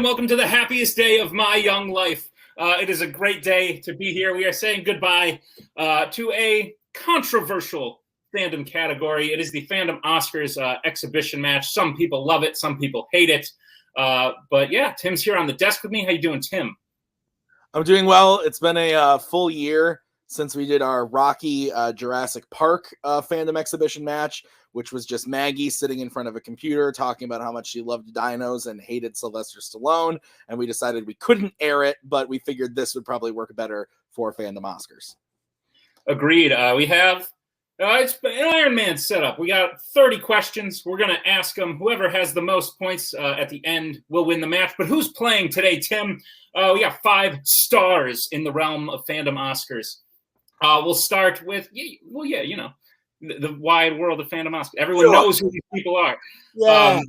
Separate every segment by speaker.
Speaker 1: and welcome to the happiest day of my young life. It is a great day to be here. We are saying goodbye to a controversial fandom category. It is the Fandom Oscars exhibition match. Some people love it, some people hate it. But yeah, Tim's here on the desk with me. How you doing, Tim?
Speaker 2: I'm doing well. It's been a full year since we did our Rocky Jurassic Park fandom exhibition match, which was just Maggie sitting in front of a computer talking about how much she loved dinos and hated Sylvester Stallone. And we decided we couldn't air it, but we figured this would probably work better for Fandom Oscars.
Speaker 1: Agreed. We have it's an Iron Man setup. We got 30 questions. We're going to ask them. Whoever has the most points at the end will win the match. But who's playing today, Tim? We got 5 stars in the realm of Fandom Oscars. We'll start with, the wide world of Fandom Oscars. Everyone knows who these people are.
Speaker 2: Yeah.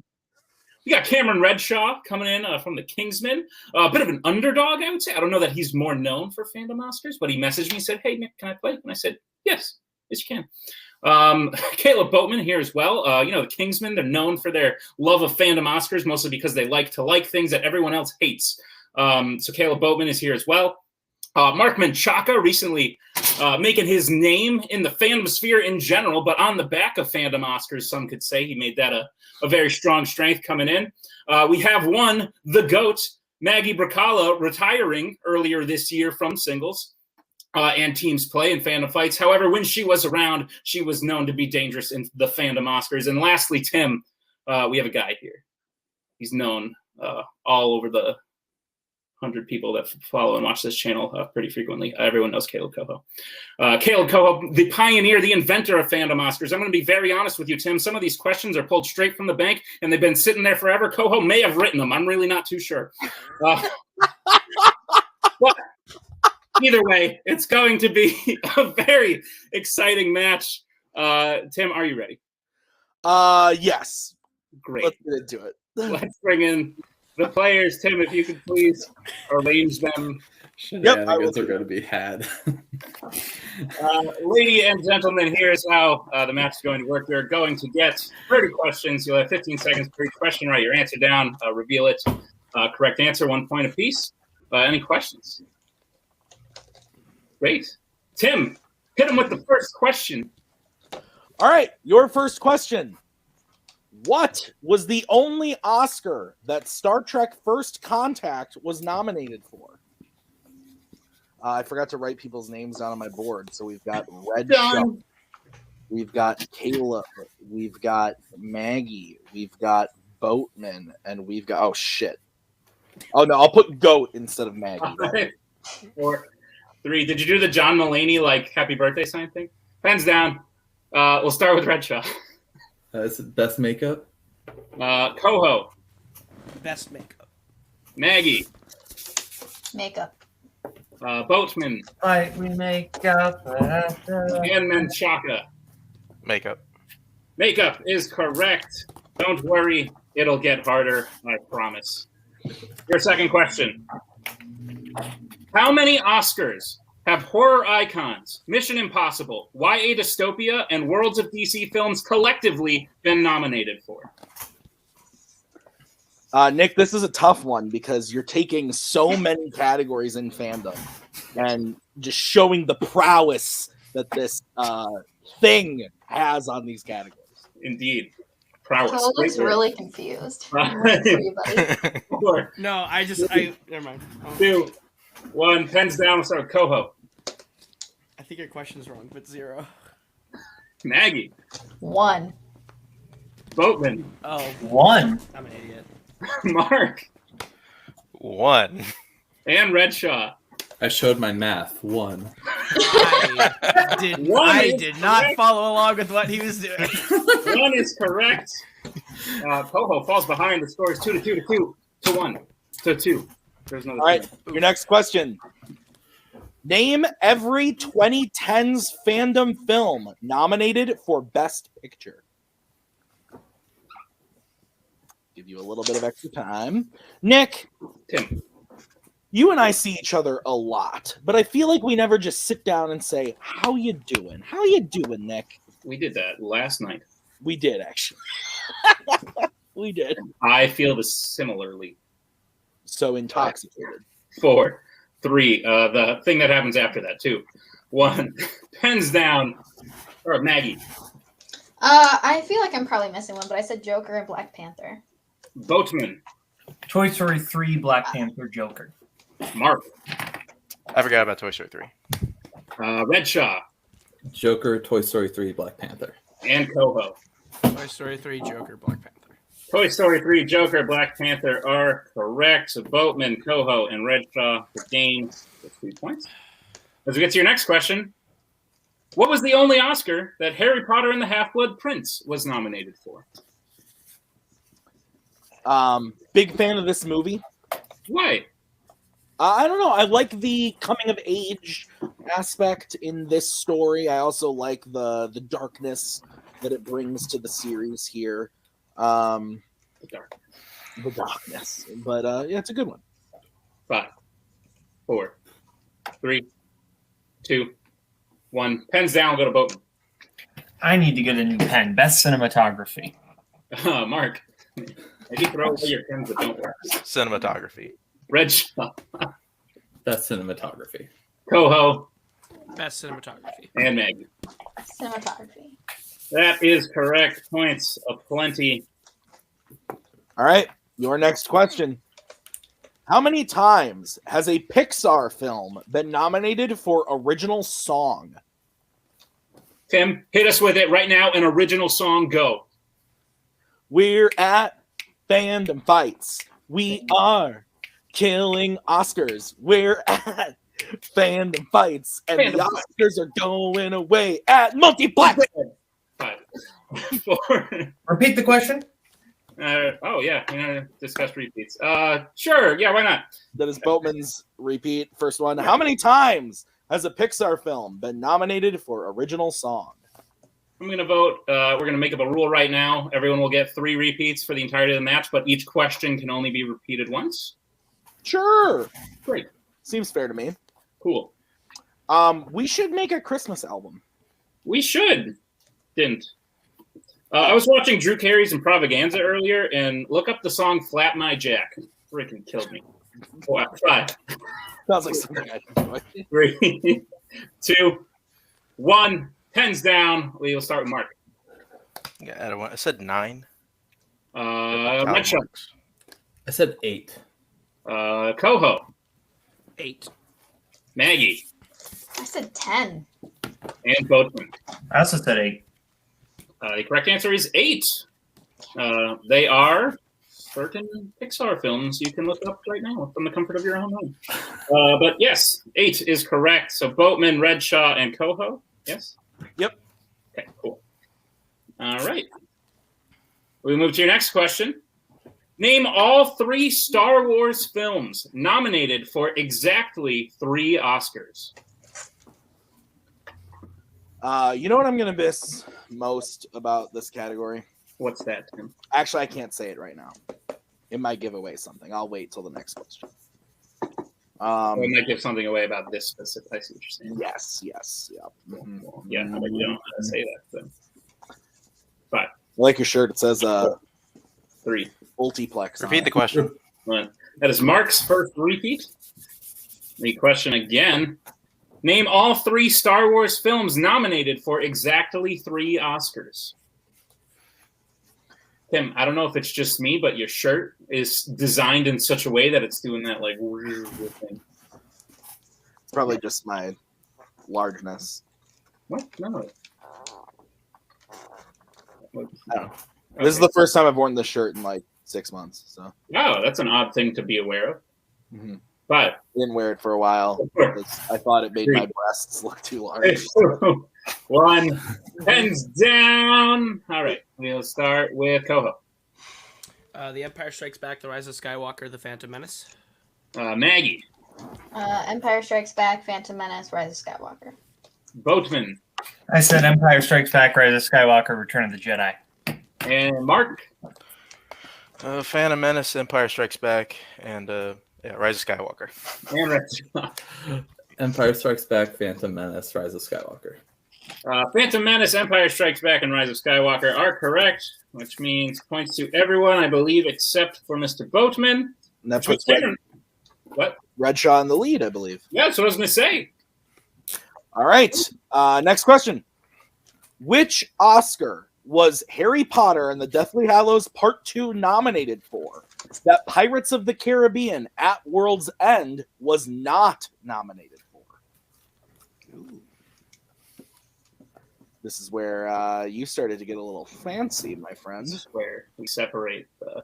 Speaker 1: We got Cameron Redshaw coming in from the Kingsmen. A bit of an underdog, I would say. I don't know that he's more known for Fandom Oscars, but he messaged me and said, "Hey, Nick, can I play?" And I said, yes, you can. Caleb Boatman here as well. The Kingsmen, they're known for their love of Fandom Oscars, mostly because they like to like things that everyone else hates. So Caleb Boatman is here as well. Mark Menchaca recently making his name in the fandom sphere in general, but on the back of Fandom Oscars, some could say. He made that a very strong strength coming in. We have the GOAT, Maggie Bracala, retiring earlier this year from singles and teams play and fandom fights. However, when she was around, she was known to be dangerous in the Fandom Oscars. And lastly, Tim, we have a guy here. He's known all over the 100 people that follow and watch this channel pretty frequently. Everyone knows Caleb Coho. Caleb Coho, the pioneer, the inventor of Fandom Oscars. I'm going to be very honest with you, Tim. Some of these questions are pulled straight from the bank, and they've been sitting there forever. Coho may have written them. I'm really not too sure. But either way, it's going to be a very exciting match. Tim, are you ready?
Speaker 2: Yes.
Speaker 1: Great.
Speaker 2: Let's get into it.
Speaker 1: Let's bring in the players. Tim, if you could please arrange them.
Speaker 3: Shenanigans are going to be had.
Speaker 1: Ladies and gentlemen, here's how the match is going to work. We're going to get 30 questions. You'll have 15 seconds for each question. Write your answer down. Reveal it. Correct answer, 1 point apiece. Any questions? Great. Tim, hit him with the first question.
Speaker 2: All right, your first question. What was the only Oscar that Star Trek First Contact was nominated for? I forgot to write people's names down on my board. So we've got Redshaw, we've got Caleb, we've got Maggie, we've got Boatman, and we've got, oh shit. Oh no, I'll put Goat instead of Maggie.
Speaker 1: Right. 4, 3. Did you do the John Mulaney happy birthday sign thing? Pens down. We'll start with Redshaw.
Speaker 3: Is it best makeup?
Speaker 1: Coho.
Speaker 4: Best makeup.
Speaker 1: Maggie.
Speaker 5: Makeup.
Speaker 1: Boatman.
Speaker 6: We make up.
Speaker 1: And Menchaca.
Speaker 7: Makeup.
Speaker 1: Makeup is correct. Don't worry, it'll get harder, I promise. Your second question. How many Oscars have horror icons, Mission Impossible, YA Dystopia, and Worlds of DC films collectively been nominated for?
Speaker 2: Nick, this is a tough one because you're taking so many categories in fandom and just showing the prowess that this thing has on these categories.
Speaker 1: Indeed. Prowess.
Speaker 5: Joel looks really confused.
Speaker 1: Four,
Speaker 4: No, never mind.
Speaker 1: 2, 1. Pens down. We'll start with Coho.
Speaker 4: I think your question's wrong, but 0.
Speaker 1: Maggie.
Speaker 5: 1.
Speaker 1: Boatman.
Speaker 4: Oh,
Speaker 6: 1.
Speaker 4: I'm an idiot.
Speaker 1: Mark.
Speaker 7: 1.
Speaker 1: And Redshaw.
Speaker 3: I showed my math. 1.
Speaker 4: I did not follow along with what he was doing.
Speaker 1: 1 is correct. Coho falls behind. The score is 2 to 1 to 2. There's another.
Speaker 2: All right, your next question. Name every 2010s fandom film nominated for Best Picture. Give you a little bit of extra time. Nick.
Speaker 1: Tim.
Speaker 2: You and I see each other a lot, but I feel like we never just sit down and say, how you doing? How you doing, Nick?
Speaker 1: We did that last night.
Speaker 2: We did, actually. We did.
Speaker 1: I feel this similarly.
Speaker 2: so intoxicated.
Speaker 1: 4, 3. The thing that happens after that, 2, 1. Pens down. Or Maggie.
Speaker 5: I feel like I'm probably missing one, but I said Joker and Black Panther.
Speaker 1: Boatman.
Speaker 6: Toy Story 3, Black Panther, Joker.
Speaker 1: Mark.
Speaker 7: I forgot about Toy Story 3.
Speaker 1: Redshaw.
Speaker 3: Joker, Toy Story 3, Black Panther.
Speaker 1: And Coho.
Speaker 4: Toy Story 3, Joker, Black Panther.
Speaker 1: Toy Story 3, Joker, Black Panther are correct. So Boatman, Coho, and Redshaw gain 3 points. As we get to your next question, what was the only Oscar that Harry Potter and the Half-Blood Prince was nominated for?
Speaker 2: Big fan of this movie.
Speaker 1: Why?
Speaker 2: I don't know. I like the coming of age aspect in this story. I also like the darkness that it brings to the series here. The darkness. But yeah, it's a good one.
Speaker 1: 5, 4, 3, 2, 1. Pens down. We'll go to Boatman.
Speaker 6: I need to get a new pen. Best cinematography.
Speaker 1: Mark. Maybe throw away your pens that don't work.
Speaker 7: Cinematography.
Speaker 1: Redshaw.
Speaker 3: That's cinematography.
Speaker 1: Coho.
Speaker 4: Best cinematography.
Speaker 1: And Maggie.
Speaker 5: Cinematography.
Speaker 1: That is correct. Points aplenty.
Speaker 2: All right, your next question. How many times has a Pixar film been nominated for original song?
Speaker 1: Tim, hit us with it right now. An original song, go.
Speaker 2: We're at Fandom Fights. We are killing Oscars. We're at Fandom Fights. And
Speaker 1: Fandom
Speaker 2: the Oscars are going away at Multiplex.
Speaker 1: 5, 4.
Speaker 6: Repeat the question.
Speaker 1: Oh, yeah. Discuss repeats. Sure. Yeah, why not?
Speaker 2: That is Boatman's repeat. First one. How many times has a Pixar film been nominated for original song?
Speaker 1: I'm going to vote. We're going to make up a rule right now. Everyone will get 3 repeats for the entirety of the match, but each question can only be repeated once.
Speaker 2: Sure.
Speaker 1: Great.
Speaker 2: Seems fair to me.
Speaker 1: Cool.
Speaker 2: We should make a Christmas album.
Speaker 1: We should. Didn't. I was watching Drew Carey's Improvaganza earlier, and look up the song Flap My Jack. Freaking killed me. 4, 5.
Speaker 2: Sounds like something I enjoy.
Speaker 1: 3, 2, 1. Pens down. We will start with Mark.
Speaker 7: Yeah, I said 9.
Speaker 1: Redshaw.
Speaker 3: I said 8.
Speaker 1: Coho.
Speaker 4: 8.
Speaker 1: Maggie.
Speaker 5: I said 10.
Speaker 1: And Boatman.
Speaker 6: I also said 8.
Speaker 1: The correct answer is 8. They are certain Pixar films. You can look it up right now from the comfort of your own home. But yes, 8 is correct. So Boatman, Redshaw, and Coho. Yes?
Speaker 2: Yep.
Speaker 1: Okay, cool. All right. We move to your next question. Name all 3 Star Wars films nominated for exactly 3 Oscars.
Speaker 2: You know what I'm going to miss most about this category?
Speaker 1: What's that, Tim?
Speaker 2: Actually, I can't say it right now. It might give away something. I'll wait till the next question.
Speaker 1: We might give something away about this specific. I see what you're saying.
Speaker 2: Yes, yeah. Mm-hmm.
Speaker 1: Well, yeah, but you don't know how to say that. So. But
Speaker 2: I like your shirt. It says
Speaker 1: 3.
Speaker 2: multiplex.
Speaker 7: Repeat the question.
Speaker 1: That is Mark's first repeat. The question again. Name all 3 Star Wars films nominated for exactly 3 Oscars. Tim, I don't know if it's just me, but your shirt is designed in such a way that it's doing that like weird thing.
Speaker 2: It's probably just my largeness.
Speaker 1: What? No.
Speaker 2: I don't know. This is the first time I've worn this shirt in like 6 months. So.
Speaker 1: Oh, that's an odd thing to be aware of.
Speaker 2: Mm-hmm.
Speaker 1: But
Speaker 2: Didn't wear it for a while. I thought it made my breasts look too large.
Speaker 1: 1. Pens down. All right. We'll start with Coho.
Speaker 4: The Empire Strikes Back, The Rise of Skywalker, The Phantom Menace.
Speaker 1: Maggie.
Speaker 5: Empire Strikes Back, Phantom Menace, Rise of Skywalker.
Speaker 1: Boatman.
Speaker 6: I said Empire Strikes Back, Rise of Skywalker, Return of the Jedi.
Speaker 1: And Mark.
Speaker 7: Phantom Menace, Empire Strikes Back, and Rise of Skywalker.
Speaker 1: And Redshaw.
Speaker 3: Empire Strikes Back, Phantom Menace, Rise of Skywalker.
Speaker 1: Phantom Menace, Empire Strikes Back, and Rise of Skywalker are correct, which means points to everyone, I believe, except for Mr. Boatman.
Speaker 2: And that puts Red
Speaker 1: What?
Speaker 2: Redshaw in the lead, I believe.
Speaker 1: Yeah, that's what I was going to say.
Speaker 2: All right. Next question. Which Oscar was Harry Potter and the Deathly Hallows Part 2 nominated for that Pirates of the Caribbean at World's End was not nominated for? Ooh. This is where you started to get a little fancy, my friend.
Speaker 1: This is where we separate the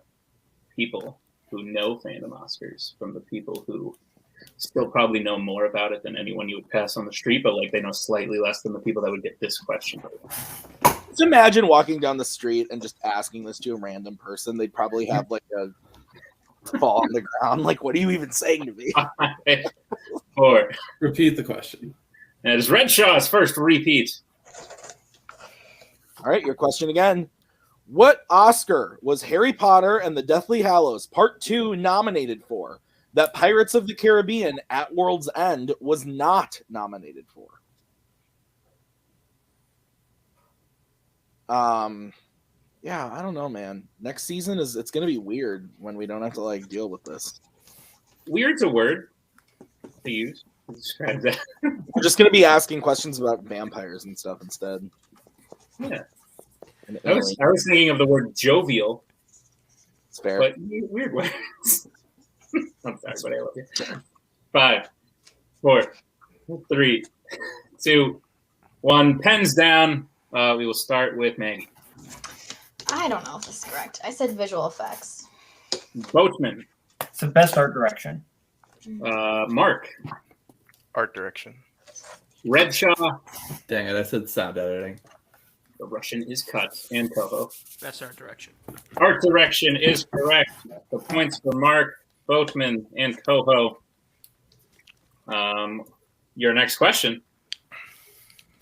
Speaker 1: people who know Fandom Oscars from the people who still probably know more about it than anyone you would pass on the street, but like they know slightly less than the people that would get this question.
Speaker 2: Just imagine walking down the street and just asking this to a random person. They'd probably have like a fall on the ground. Like, what are you even saying to me?
Speaker 1: 5, 4.
Speaker 3: Repeat the question.
Speaker 1: And it's Redshaw's first repeat.
Speaker 2: All right, your question again. What Oscar was Harry Potter and the Deathly Hallows Part 2 nominated for that Pirates of the Caribbean at World's End was not nominated for? Yeah, I don't know, man. Next season it's gonna be weird when we don't have to like deal with this.
Speaker 1: Weird's a word to use to describe that.
Speaker 2: We're just gonna be asking questions about vampires and stuff instead.
Speaker 1: Yeah.
Speaker 2: And
Speaker 1: I was thinking of the word jovial,
Speaker 2: it's fair.
Speaker 1: but weird words. I'm sorry, but I love you. 5, 4, 3, 2, 1. Pens down. We will start with Maggie.
Speaker 5: I don't know if this is correct. I said visual effects.
Speaker 1: Boatman.
Speaker 6: It's the best art direction.
Speaker 1: Mark.
Speaker 7: Art direction.
Speaker 1: Redshaw.
Speaker 3: Dang it, I said sound editing.
Speaker 1: The Russian is cut. And Coho.
Speaker 4: That's art direction.
Speaker 1: Art direction is correct. The points for Mark, Boatman, and Coho. Your next question.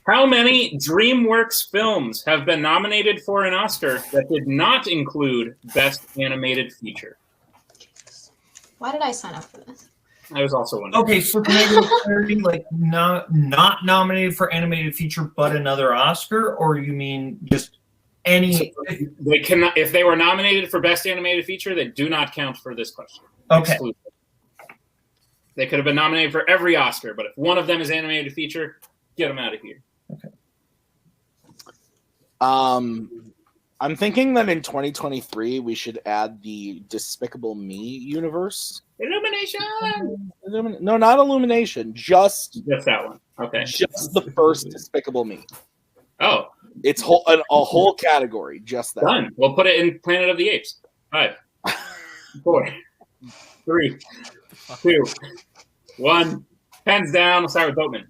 Speaker 1: How many DreamWorks films have been nominated for an Oscar that did not include Best Animated Feature?
Speaker 5: Why did I sign up for this?
Speaker 1: I was also wondering.
Speaker 6: Okay, so can I go clarity, like not nominated for animated feature, but another Oscar, or you mean just any?
Speaker 1: They cannot, if they were nominated for Best Animated Feature, they do not count for this question.
Speaker 6: Okay.
Speaker 1: Exclusive. They could have been nominated for every Oscar, but if one of them is animated feature, get them out of here.
Speaker 2: I'm thinking that in 2023 we should add the Despicable Me universe.
Speaker 1: Illumination.
Speaker 2: No, not Illumination. Just
Speaker 1: that one. Okay.
Speaker 2: Just the first Despicable Me.
Speaker 1: Oh.
Speaker 2: It's a whole category. Just that.
Speaker 1: Done. We'll put it in Planet of the Apes. 5, 4, 3, 2, 1. Pens down. We'll start with Boatman.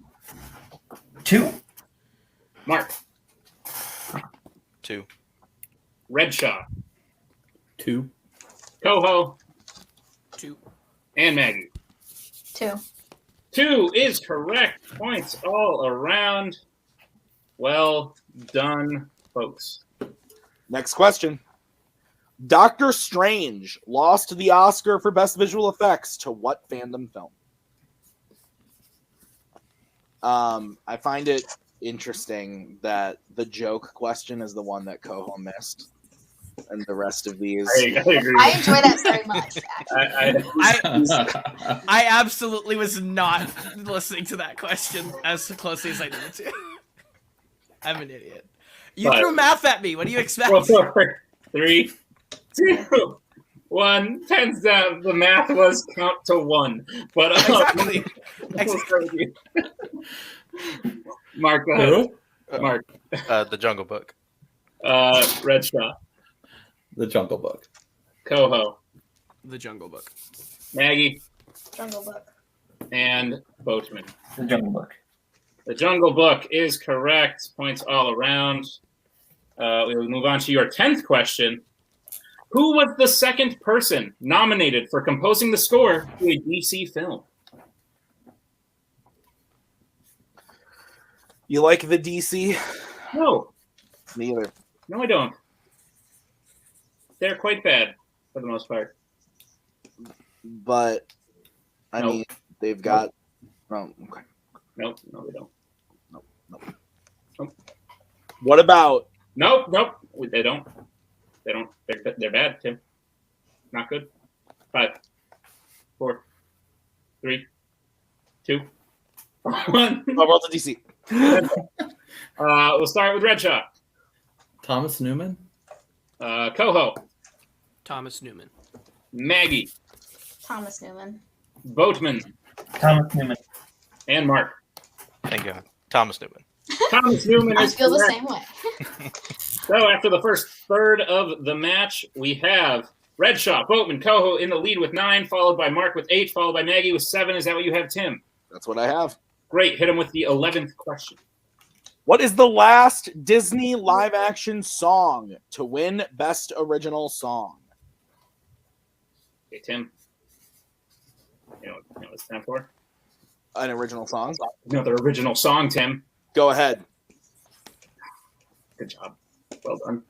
Speaker 6: 2.
Speaker 1: Mark.
Speaker 7: 2.
Speaker 1: Redshaw.
Speaker 3: 2.
Speaker 1: Coho.
Speaker 4: 2.
Speaker 1: And Maggie.
Speaker 5: 2.
Speaker 1: 2 is correct. Points all around. Well done, folks.
Speaker 2: Next question. Doctor Strange lost the Oscar for Best Visual Effects to what fandom film? I find it interesting that the joke question is the one that Coho missed, and the rest of these.
Speaker 1: I agree.
Speaker 5: I enjoy that very much.
Speaker 4: I absolutely was not listening to that question as closely as I needed to. I'm an idiot. You threw math at me. What do you expect?
Speaker 1: 4, 3, 2, 1. Pens down. The math was count to 1. But
Speaker 4: Exactly.
Speaker 1: Mark, go ahead. Mark.
Speaker 7: The Jungle Book.
Speaker 1: Redshaw.
Speaker 3: The Jungle Book.
Speaker 1: Coho.
Speaker 4: The Jungle Book.
Speaker 1: Maggie.
Speaker 5: Jungle Book.
Speaker 1: And Boatman.
Speaker 6: The Jungle Book.
Speaker 1: The Jungle Book is correct. Points all around. We will move on to your 10th question. Who was the second person nominated for composing the score to a DC film?
Speaker 2: You like the DC?
Speaker 1: No.
Speaker 2: Me either.
Speaker 1: No, I don't. They're quite bad for the most part.
Speaker 2: But I
Speaker 1: Nope.
Speaker 2: mean, they've got. Oh, okay.
Speaker 1: Nope. No, they don't.
Speaker 2: What about?
Speaker 1: Nope. They don't. They don't. They're bad, Tim. Not good. 5, 4, 3, 2, 1.
Speaker 2: Oh, roll to DC.
Speaker 1: We'll start with Redshaw.
Speaker 3: Thomas Newman.
Speaker 1: Coho.
Speaker 4: Thomas Newman.
Speaker 1: Maggie.
Speaker 5: Thomas Newman.
Speaker 1: Boatman.
Speaker 6: Thomas Newman.
Speaker 1: And Mark.
Speaker 7: Thank God. Thomas Newman.
Speaker 1: Thomas Newman
Speaker 5: I
Speaker 1: is
Speaker 5: feel the
Speaker 1: correct.
Speaker 5: same way.
Speaker 1: So after the first third of the match, we have Redshaw, Boatman, Coho in the lead with 9, followed by Mark with 8, followed by Maggie with 7. Is that what you have, Tim?
Speaker 2: That's what I have.
Speaker 1: Great. Hit him with the 11th question.
Speaker 2: What is the last Disney live-action song to win Best Original Song?
Speaker 1: Okay, Tim. You know what it's time for?
Speaker 2: An original song?
Speaker 1: Another original song, Tim.
Speaker 2: Go ahead.
Speaker 1: Good job. Well done.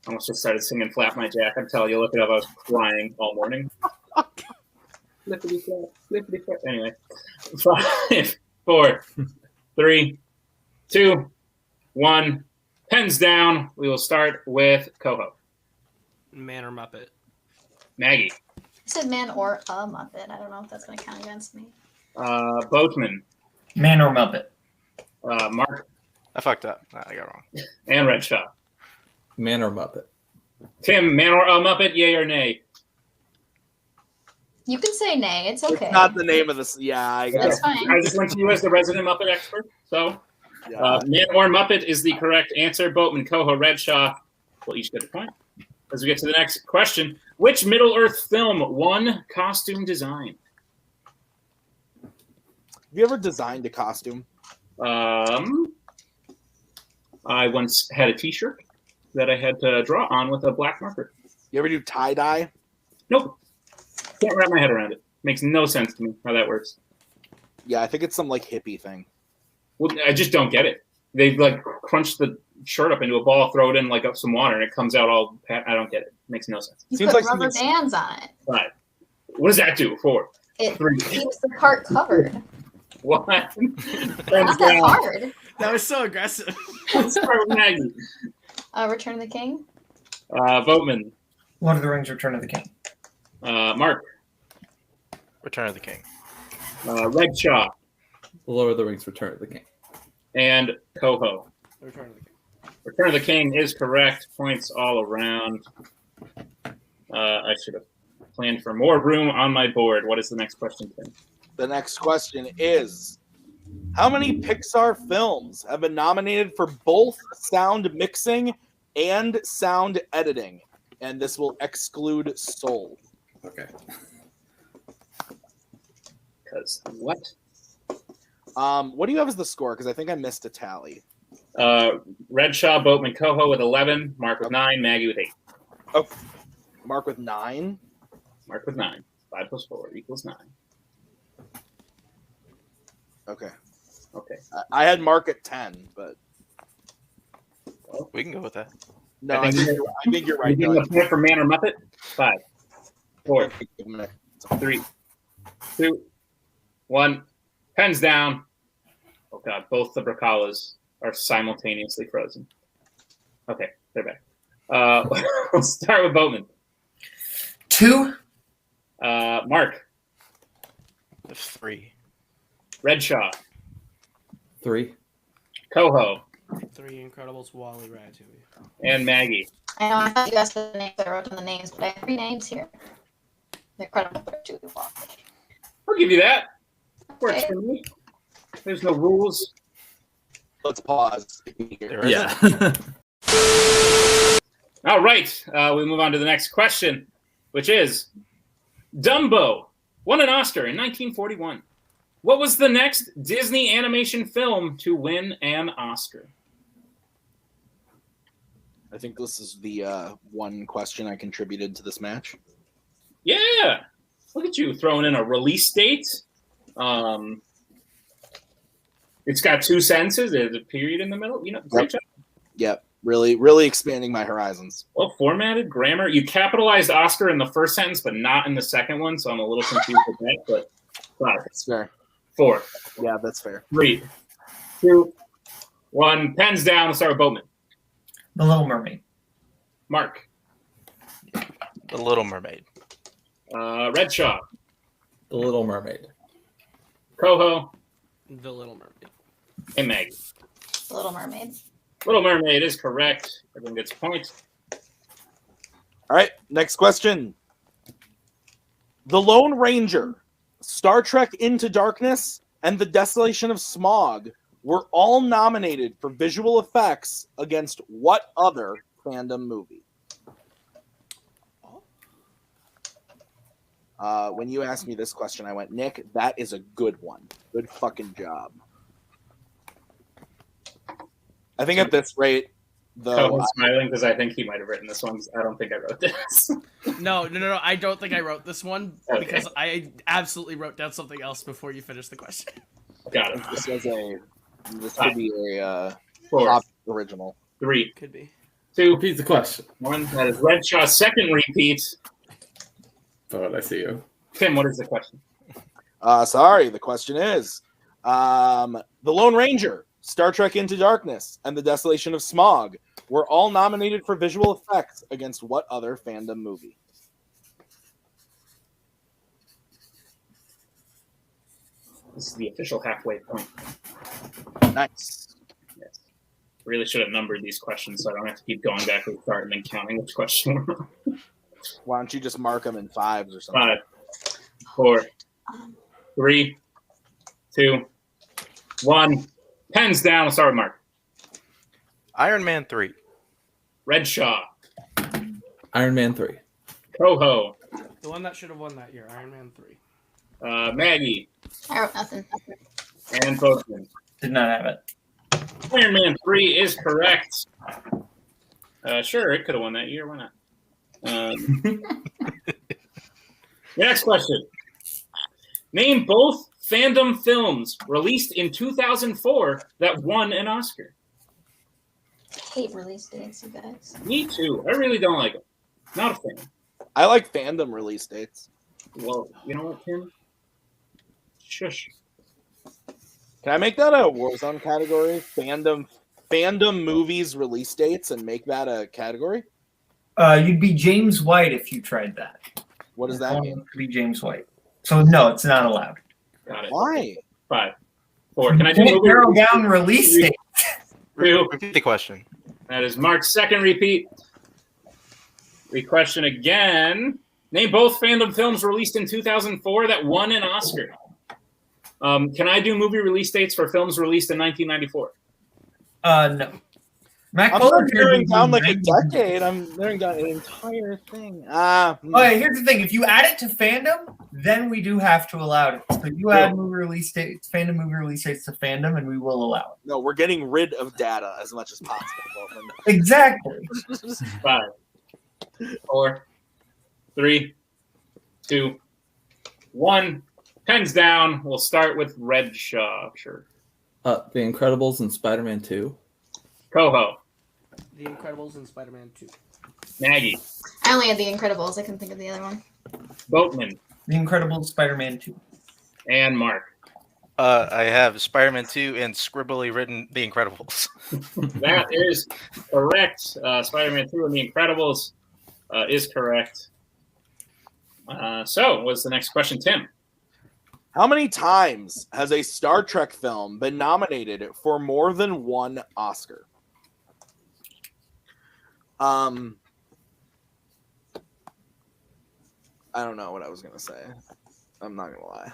Speaker 1: Almost just started singing Flap My Jack. I'm telling you, look it up. I was crying all morning. Flippity flap, flippity flap. Anyway. 5, 4, 3, 2, 1. Pens down. We will start with Coho.
Speaker 4: Man or Muppet?
Speaker 1: Maggie.
Speaker 5: I said man or a Muppet. I don't know if that's going to count against me.
Speaker 1: Boatman.
Speaker 6: Man or Muppet?
Speaker 1: Mark.
Speaker 7: I fucked up. I got wrong.
Speaker 1: And Redshaw.
Speaker 3: Man or Muppet.
Speaker 1: Tim, man or a Muppet, yay or nay?
Speaker 5: You can say nay. It's okay.
Speaker 2: It's not the name of this. Yeah, I got
Speaker 5: That's
Speaker 2: it.
Speaker 5: fine.
Speaker 1: I just went to you as the resident Muppet expert. So,
Speaker 2: Yeah.
Speaker 1: man or Muppet is the correct answer. Boatman, Coho, Redshaw will each get a point. As we get to the next question, which Middle-earth film won costume design?
Speaker 2: Have you ever designed a costume?
Speaker 1: I once had a T-shirt that I had to draw on with a black marker.
Speaker 2: You ever do tie-dye?
Speaker 1: Nope. Can't wrap my head around it. Makes no sense to me how that works.
Speaker 2: Yeah, I think it's some like hippie thing.
Speaker 1: Well, I just don't get it. They like crunch the shirt up into a ball, throw it in like some water, and it comes out all. I don't get it. Makes no sense.
Speaker 5: You
Speaker 2: Seems
Speaker 5: put
Speaker 2: like
Speaker 5: rubber
Speaker 2: something-
Speaker 5: bands on it.
Speaker 1: 5. What does that do? 4.
Speaker 5: It
Speaker 1: 3.
Speaker 5: keeps the part covered.
Speaker 1: 1.
Speaker 5: Not that hard.
Speaker 4: That was so aggressive.
Speaker 1: Let's start with Maggie.
Speaker 5: Return of the King.
Speaker 1: Boatman.
Speaker 6: Lord of the Rings: Return of the King.
Speaker 1: Mark.
Speaker 7: Return of the King.
Speaker 1: Redshaw.
Speaker 3: The Lord of the Rings: Return of the King.
Speaker 1: And Coho.
Speaker 4: Return of the King.
Speaker 1: Return of the King is correct. Points all around. I should have planned for more room on my board. What is the next question, Tim?
Speaker 2: The next question is, how many Pixar films have been nominated for both sound mixing and sound editing? And this will exclude Soul.
Speaker 3: Okay.
Speaker 1: Because what?
Speaker 2: What do you have as the score? Because I think I missed a tally.
Speaker 1: Redshaw, Boatman, Coho with 11. Mark with 9. Maggie with 8.
Speaker 2: Mark with 9.
Speaker 1: Mark with 9. 5 plus 4 equals 9.
Speaker 2: Okay.
Speaker 1: Okay.
Speaker 2: I had Mark at 10, but
Speaker 7: We can go with that.
Speaker 2: no,
Speaker 1: I
Speaker 2: I
Speaker 1: think
Speaker 2: think you're
Speaker 1: You
Speaker 2: right.
Speaker 1: getting a point for Man or Muppet? 5, 4,
Speaker 2: No.
Speaker 1: 3, 2, 1. Pens down. Oh god, both the Brakalas are simultaneously frozen. Okay, they're back. We'll start with Boatman.
Speaker 6: 2.
Speaker 1: Mark.
Speaker 7: 3.
Speaker 1: Redshaw.
Speaker 3: 3.
Speaker 1: Coho.
Speaker 4: 3 Incredibles, Wall-E, Ratatouille.
Speaker 1: And Maggie.
Speaker 5: I know I thought you asked the names. I wrote down the names, but I have 3 names here. The Incredible 2.
Speaker 1: I'll give you that. Works
Speaker 5: Okay.
Speaker 1: for me. There's no rules.
Speaker 2: Let's pause.
Speaker 7: There is
Speaker 3: Yeah.
Speaker 1: All right. We move on to the next question, which is Dumbo won an Oscar in 1941. What was the next Disney animation film to win an Oscar?
Speaker 2: I think this is the one question I contributed to this match.
Speaker 1: Yeah. Look at you throwing in a release date. It's got 2 sentences. There's a period in the middle. You know, great job.
Speaker 2: Yep. Really expanding my horizons.
Speaker 1: Well, formatted grammar. You capitalized Oscar in the first sentence, but not in the second one. So I'm a little confused with that. But 5,
Speaker 2: That's fair.
Speaker 1: 4,
Speaker 2: Yeah, that's fair.
Speaker 1: 3, 2, 1. Pens down. Let's start with Bowman.
Speaker 6: The Little Mermaid.
Speaker 1: Mark.
Speaker 7: The Little Mermaid.
Speaker 1: Redshaw.
Speaker 3: The Little Mermaid.
Speaker 1: Coho.
Speaker 4: The Little Mermaid.
Speaker 1: Hey, Maggie.
Speaker 5: The Little Mermaid.
Speaker 1: Little Mermaid is correct. Everyone gets a point.
Speaker 2: All right, next question. The Lone Ranger, Star Trek Into Darkness, and The Desolation of Smog were all nominated for visual effects against what other fandom movie? When you asked me this question, I went, Nick, that is a good one. Good fucking job. I think at this rate,
Speaker 1: Cohen's smiling because I think he might have written this one. I don't think I wrote this.
Speaker 4: No. I don't think I wrote this one
Speaker 1: Okay.
Speaker 4: because I absolutely wrote down something else before you finished the question.
Speaker 1: Got it.
Speaker 2: This could be a
Speaker 1: 4,
Speaker 2: pop original.
Speaker 1: 3,
Speaker 4: Could be.
Speaker 1: 2,
Speaker 3: Repeat the question.
Speaker 1: 1. That is Redshaw's second repeat.
Speaker 3: But I see you.
Speaker 1: Tim, what is the question?
Speaker 2: Sorry, the question is The Lone Ranger, Star Trek Into Darkness, and The Desolation of Smog were all nominated for visual effects against what other fandom movie?
Speaker 1: This is the official halfway point.
Speaker 2: Nice.
Speaker 1: Yes. Really should have numbered these questions so I don't have to keep going back to the start and then counting which question we're on.
Speaker 2: Why don't you just mark them in 5s or something?
Speaker 1: 5, 4, 3, 2, 1. Pens down. I'll start with Mark.
Speaker 7: Iron Man 3.
Speaker 1: Redshaw.
Speaker 3: Iron Man 3.
Speaker 1: Coho.
Speaker 4: The one that should have won that year, Iron Man 3.
Speaker 1: Maggie.
Speaker 5: I wrote nothing.
Speaker 1: And Boatman.
Speaker 6: Did not have it.
Speaker 1: Iron Man 3 is correct. Sure, it could have won that year. Why not? Your next question. Name both fandom films released in 2004 that won an Oscar.
Speaker 5: I hate release dates, you guys.
Speaker 1: Me too. I really don't like them. Not a fan.
Speaker 2: I like fandom release dates.
Speaker 1: Well, you know what, Tim? Shush.
Speaker 2: Can I make that a Warzone category? Fandom movies release dates and make that a category?
Speaker 6: You'd be James White if you tried that.
Speaker 2: What does that mean?
Speaker 6: To be James White. So no, it's not allowed.
Speaker 1: Got it.
Speaker 2: Why?
Speaker 1: 5, 4. Can I do
Speaker 6: Can't
Speaker 1: movie
Speaker 6: narrow
Speaker 1: release?
Speaker 6: down release date.
Speaker 1: 2.
Speaker 7: Repeat the question.
Speaker 1: That is Mark's second repeat. Re-question again. Name both fandom films released in 2004 that won an Oscar. Can I do movie release dates for films released in 1994?
Speaker 6: No. Matt
Speaker 2: I'm
Speaker 6: Coulter
Speaker 2: not narrowing
Speaker 6: did
Speaker 2: down like a
Speaker 6: 90.
Speaker 2: decade. I'm narrowing down an entire thing.
Speaker 6: Okay, here's the thing. If you add it to fandom, then we do have to allow it. So you add movie release dates, fandom movie release dates to fandom, and we will allow it.
Speaker 2: No, we're getting rid of data as much as possible.
Speaker 6: Exactly.
Speaker 1: 5, 4, 3, 2, 1. Pens down. We'll start with Redshaw. Sure.
Speaker 3: The Incredibles and Spider-Man 2.
Speaker 1: Coho.
Speaker 4: The Incredibles and Spider-Man 2.
Speaker 1: Maggie.
Speaker 5: I only had The Incredibles. I couldn't think of the other one.
Speaker 1: Boatman.
Speaker 6: The Incredibles, Spider-Man 2.
Speaker 1: And Mark.
Speaker 7: I have Spider-Man 2 and scribbly written The Incredibles.
Speaker 1: That is correct. Spider-Man 2 and The Incredibles is correct. So, what's the next question, Tim?
Speaker 2: How many times has a Star Trek film been nominated for more than one Oscar? I don't know what I was gonna say. I'm not gonna lie.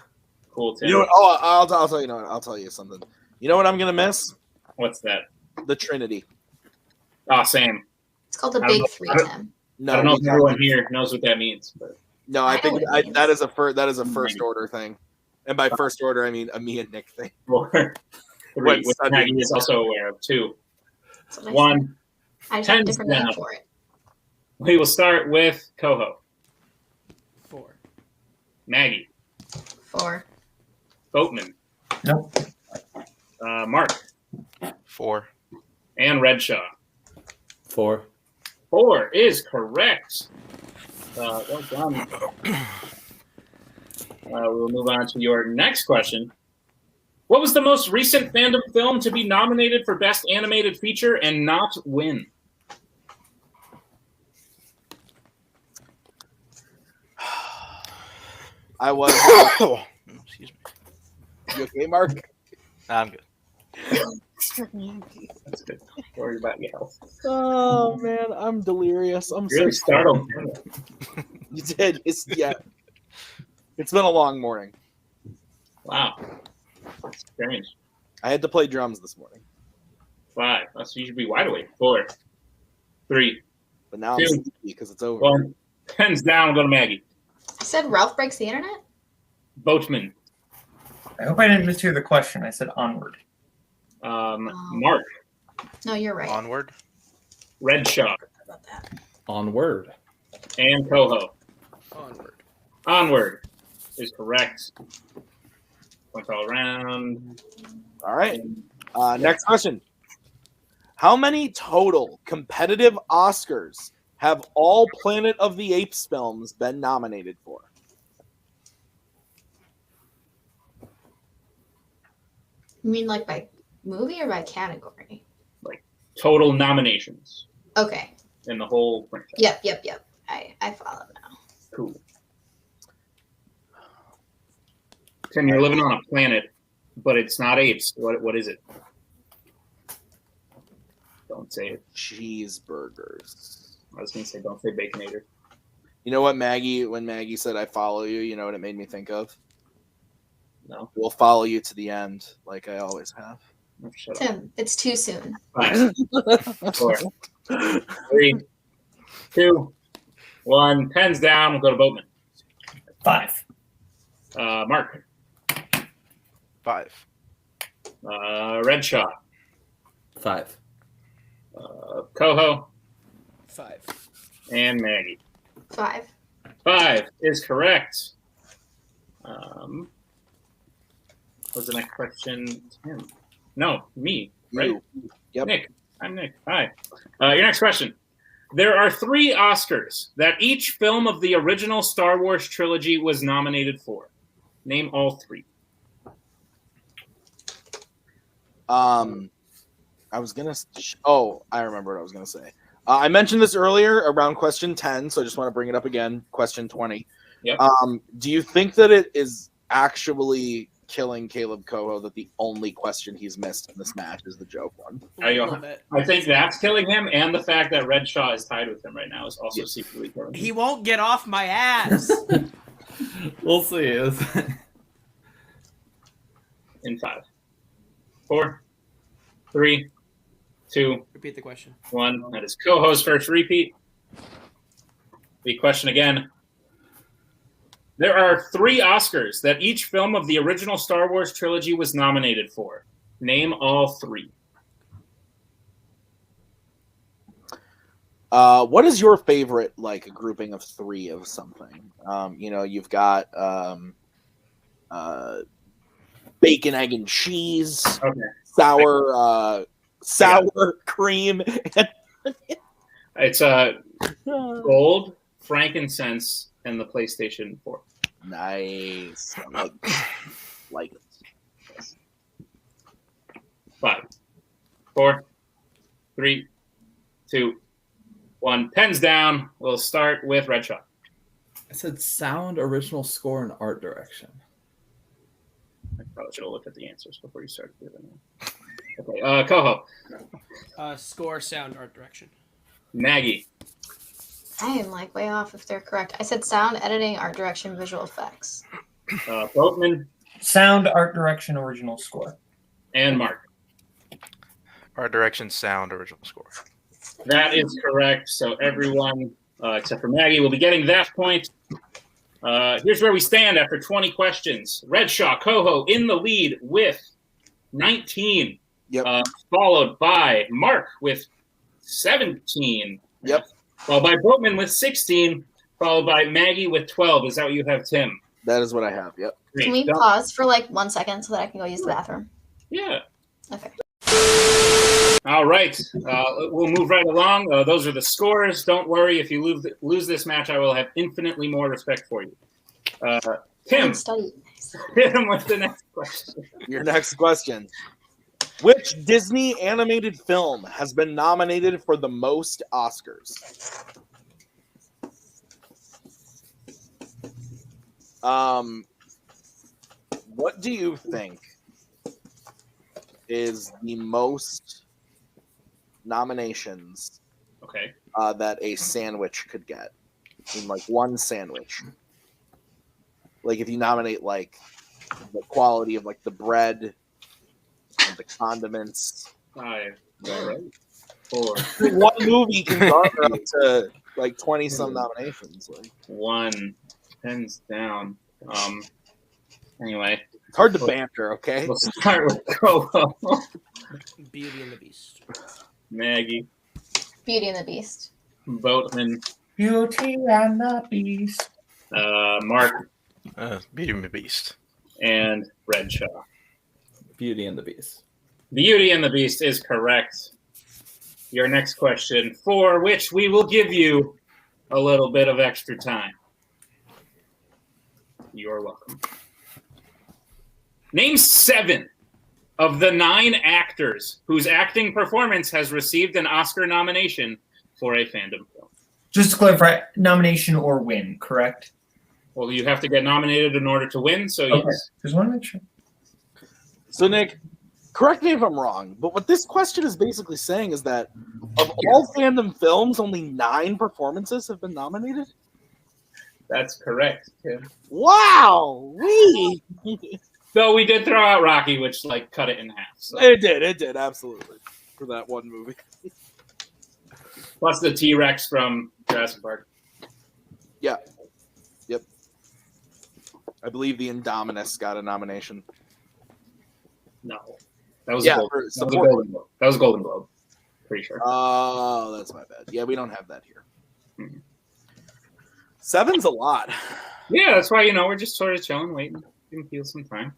Speaker 1: Cool, Tim.
Speaker 2: You know what? Oh, I'll tell you. I'll tell you something. You know what I'm gonna miss?
Speaker 1: What's that?
Speaker 2: The Trinity.
Speaker 1: Oh, same.
Speaker 5: It's called the
Speaker 1: I don't
Speaker 5: Big
Speaker 1: know-
Speaker 5: Three,
Speaker 1: I don't-
Speaker 5: Tim.
Speaker 2: No,
Speaker 1: I don't know if
Speaker 2: we-
Speaker 1: everyone here knows what that means, but
Speaker 2: no.
Speaker 5: I
Speaker 2: I
Speaker 5: know
Speaker 2: think
Speaker 5: what it means.
Speaker 2: that is a first order thing, and by first order I mean a me and Nick thing.
Speaker 1: 4, 3,
Speaker 2: What,
Speaker 1: which
Speaker 2: Sunday?
Speaker 1: Maggie is also aware of. 2,
Speaker 5: That's what I
Speaker 1: 1.
Speaker 5: said. I just have a
Speaker 1: Pens
Speaker 5: different name
Speaker 1: down.
Speaker 5: for it.
Speaker 1: We will start with Coho.
Speaker 4: 4.
Speaker 1: Maggie.
Speaker 5: 4.
Speaker 1: Boatman.
Speaker 6: Nope.
Speaker 1: Mark.
Speaker 7: 4.
Speaker 1: And Redshaw.
Speaker 3: 4.
Speaker 1: 4 is correct. Well done. We'll move on to your next question. What was the most recent fandom film to be nominated for Best Animated Feature and not win?
Speaker 2: I was.
Speaker 7: Excuse me.
Speaker 2: You okay, Mark?
Speaker 7: I'm good.
Speaker 1: That's good. Don't worry about your health.
Speaker 2: Oh man, I'm delirious. I'm
Speaker 1: Really
Speaker 2: so
Speaker 1: startled.
Speaker 2: You did. Yeah. It's been a long morning.
Speaker 1: Wow. That's strange.
Speaker 2: I had to play drums this morning,
Speaker 1: 5. So you should be wide awake. 4, 3,
Speaker 2: but now
Speaker 1: 2,
Speaker 2: I'm sleepy because it's over.
Speaker 1: 1. Pens down. Go to Maggie.
Speaker 5: I said Ralph breaks the internet?
Speaker 1: Boatman.
Speaker 6: I hope I didn't mishear the question. I said onward.
Speaker 1: Mark.
Speaker 5: No, you're right.
Speaker 7: Onward.
Speaker 1: Redshaw.
Speaker 5: How about that?
Speaker 3: Onward.
Speaker 1: And Coho.
Speaker 4: Onward.
Speaker 1: Onward is correct. Points all around.
Speaker 2: All right. Next question. How many total competitive Oscars have all Planet of the Apes films been nominated for?
Speaker 5: You mean like by movie or by category?
Speaker 1: Total nominations
Speaker 5: Okay.
Speaker 1: in the whole franchise.
Speaker 5: Yep. I follow now.
Speaker 1: Cool. Tim, you're living on a planet, but it's not apes. What is it? Don't say it.
Speaker 2: Cheeseburgers.
Speaker 1: I was gonna say don't say Baconator.
Speaker 2: You know what, Maggie? When Maggie said "I follow you," you know what it made me think of?
Speaker 1: No.
Speaker 2: We'll follow you to the end, like I always have.
Speaker 1: Oh, shut up.
Speaker 5: Tim, it's too soon.
Speaker 1: 5, 4, 3, 2, 1. Pens down. We'll go to Boatman.
Speaker 6: 5.
Speaker 1: Mark.
Speaker 7: 5.
Speaker 1: Redshaw.
Speaker 3: 5.
Speaker 1: Coho.
Speaker 4: 5.
Speaker 1: And Maggie.
Speaker 5: 5.
Speaker 1: 5 is correct. What's the next question? Tim. No, me. Right.
Speaker 2: You. Yep.
Speaker 1: Nick. I'm Nick. Hi. Your next question. There are 3 Oscars that each film of the original Star Wars trilogy was nominated for. Name all 3.
Speaker 2: I was gonna. I remember what I was gonna say. I mentioned this earlier around question 10, so I just want to bring it up again. Question 20.
Speaker 1: Yep.
Speaker 2: Do you think that it is actually killing Caleb Coho that the only question he's missed in this match is the joke one?
Speaker 4: Love it.
Speaker 1: I think that's killing him, and the fact that Redshaw is tied with him right now is also secretly killing him.
Speaker 4: He won't get off my ass.
Speaker 3: We'll see.
Speaker 1: In 5, 4, 3, 2,
Speaker 4: Repeat the question.
Speaker 1: 1. That is Coho's first repeat. The question again. There are 3 Oscars that each film of the original Star Wars trilogy was nominated for. Name all 3.
Speaker 2: What is your favorite grouping of 3 of something? You've got bacon, egg, and cheese,
Speaker 1: Okay.
Speaker 2: sour cream.
Speaker 1: It's gold, frankincense, and the PlayStation 4.
Speaker 2: Nice. Like it.
Speaker 1: 5, 4, 3, 2, 1. Pens down. We'll start with Redshaw.
Speaker 3: I said sound, original score, and art direction.
Speaker 1: I probably should have looked at the answers before you started giving them. Okay, Coho.
Speaker 4: Score, sound, art direction.
Speaker 1: Maggie.
Speaker 5: I am way off if they're correct. I said sound, editing, art direction, visual effects.
Speaker 1: Boatman.
Speaker 6: Sound, art direction, original score.
Speaker 1: And Mark.
Speaker 7: Art direction, sound, original score.
Speaker 1: That is correct. So everyone, except for Maggie, will be getting that point. Here's where we stand after 20 questions. Redshaw, Coho in the lead with 19.
Speaker 2: Yep.
Speaker 1: Followed by Mark with 17.
Speaker 2: Yep.
Speaker 1: Followed by Boatman with 16. Followed by Maggie with 12. Is that what you have, Tim?
Speaker 2: That is what I have. Yep.
Speaker 1: Great.
Speaker 5: Can we pause for 1 second so that I can go use the bathroom?
Speaker 1: Yeah.
Speaker 5: Okay.
Speaker 1: All right. We'll move right along. Those are the scores. Don't worry. If you lose this match, I will have infinitely more respect for you. Tim,
Speaker 5: Study.
Speaker 1: hit him with the next question.
Speaker 2: Your next question. Which Disney animated film has been nominated for the most Oscars? What do you think is the most nominations
Speaker 1: Okay.
Speaker 2: that a sandwich could get in like one sandwich? Like if you nominate like the quality of like the bread and the condiments.
Speaker 1: 5, right? 4,
Speaker 2: One movie can garner up to like 20 some nominations. Like
Speaker 1: 1, hands down. Anyway,
Speaker 2: it's hard to banter, okay?
Speaker 1: we'll start with Coco.
Speaker 4: Beauty and the Beast.
Speaker 1: Maggie,
Speaker 5: Beauty and the Beast.
Speaker 1: Boatman,
Speaker 6: Beauty and the Beast.
Speaker 1: Mark,
Speaker 7: Beauty and the Beast.
Speaker 1: and Redshaw.
Speaker 3: Beauty and the Beast.
Speaker 1: Beauty and the Beast is correct. Your next question, for which we will give you a little bit of extra time. You're welcome. Name 7 of the 9 actors whose acting performance has received an Oscar nomination for a fandom film.
Speaker 6: Just to clarify, nomination or win, correct?
Speaker 1: Well, you have to get nominated in order to win, so
Speaker 6: Okay.
Speaker 1: yes.
Speaker 6: Just want to make sure.
Speaker 2: So Nick, correct me if I'm wrong, but what this question is basically saying is that of all fandom films, only 9 performances have been nominated?
Speaker 1: That's correct, Tim.
Speaker 2: Wow!
Speaker 1: Though we did throw out Rocky, which like cut it in half. So.
Speaker 2: It did, absolutely. For that one movie.
Speaker 1: Plus the T-Rex from Jurassic Park.
Speaker 2: Yeah. Yep. I believe the Indominus got a nomination.
Speaker 1: No. That was
Speaker 2: Yeah,
Speaker 1: Golden.
Speaker 2: for
Speaker 1: That was a
Speaker 2: support.
Speaker 1: Golden Globe. That was a Golden Globe. Pretty sure.
Speaker 2: Oh, that's my bad. Yeah, we don't have that here.
Speaker 1: Mhm.
Speaker 2: 7's a lot.
Speaker 1: Yeah, that's why, we're just sort of chilling, waiting. Give him feel some time.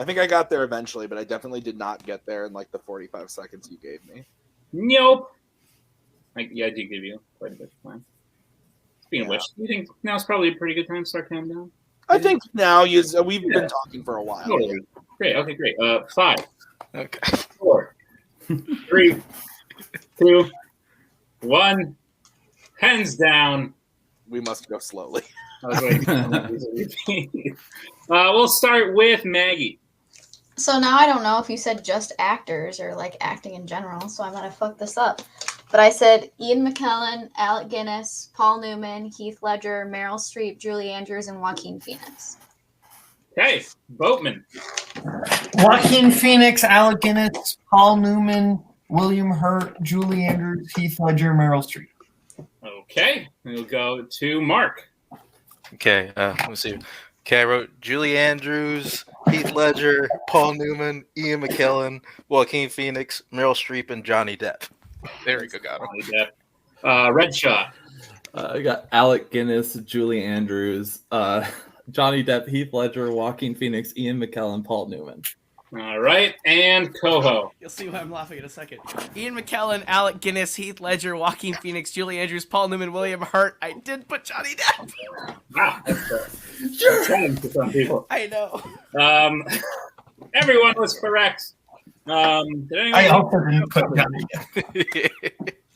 Speaker 2: I think I got there eventually, but I definitely did not get there in like the 45 seconds you gave me.
Speaker 1: Nope. I did give you quite a bit of time. Speaking of which, do you think now's probably a pretty good time to start counting down?
Speaker 2: I think now we've been talking for a while.
Speaker 1: Totally. Great. Okay, great. 5,
Speaker 7: Okay.
Speaker 1: 4, 3, 2, 1. Hands down.
Speaker 2: We must go slowly.
Speaker 1: I was waiting. We'll start with Maggie.
Speaker 5: So now I don't know if you said just actors or like acting in general, so I'm gonna fuck this up. But I said Ian McKellen, Alec Guinness, Paul Newman, Heath Ledger, Meryl Streep, Julie Andrews, and Joaquin Phoenix.
Speaker 1: Okay, Boatman.
Speaker 6: Joaquin Phoenix, Alec Guinness, Paul Newman, William Hurt, Julie Andrews, Heath Ledger, Meryl Streep.
Speaker 1: Okay, we'll go to Mark.
Speaker 7: Okay, let's see. Okay, I wrote Julie Andrews, Heath Ledger, Paul Newman, Ian McKellen, Joaquin Phoenix, Meryl Streep, and Johnny Depp. There we go, got him.
Speaker 1: Redshaw.
Speaker 3: I got Alec Guinness, Julie Andrews, Johnny Depp, Heath Ledger, Joaquin Phoenix, Ian McKellen, Paul Newman.
Speaker 1: All right, and Coho.
Speaker 4: You'll see why I'm laughing in a second. Ian McKellen, Alec Guinness, Heath Ledger, Joaquin Phoenix, Julie Andrews, Paul Newman, William Hurt. I did put Johnny Depp.
Speaker 1: Wow, that's challenge for some people.
Speaker 4: I know.
Speaker 1: Everyone was correct. Did anyone?
Speaker 6: I also didn't put Johnny Depp.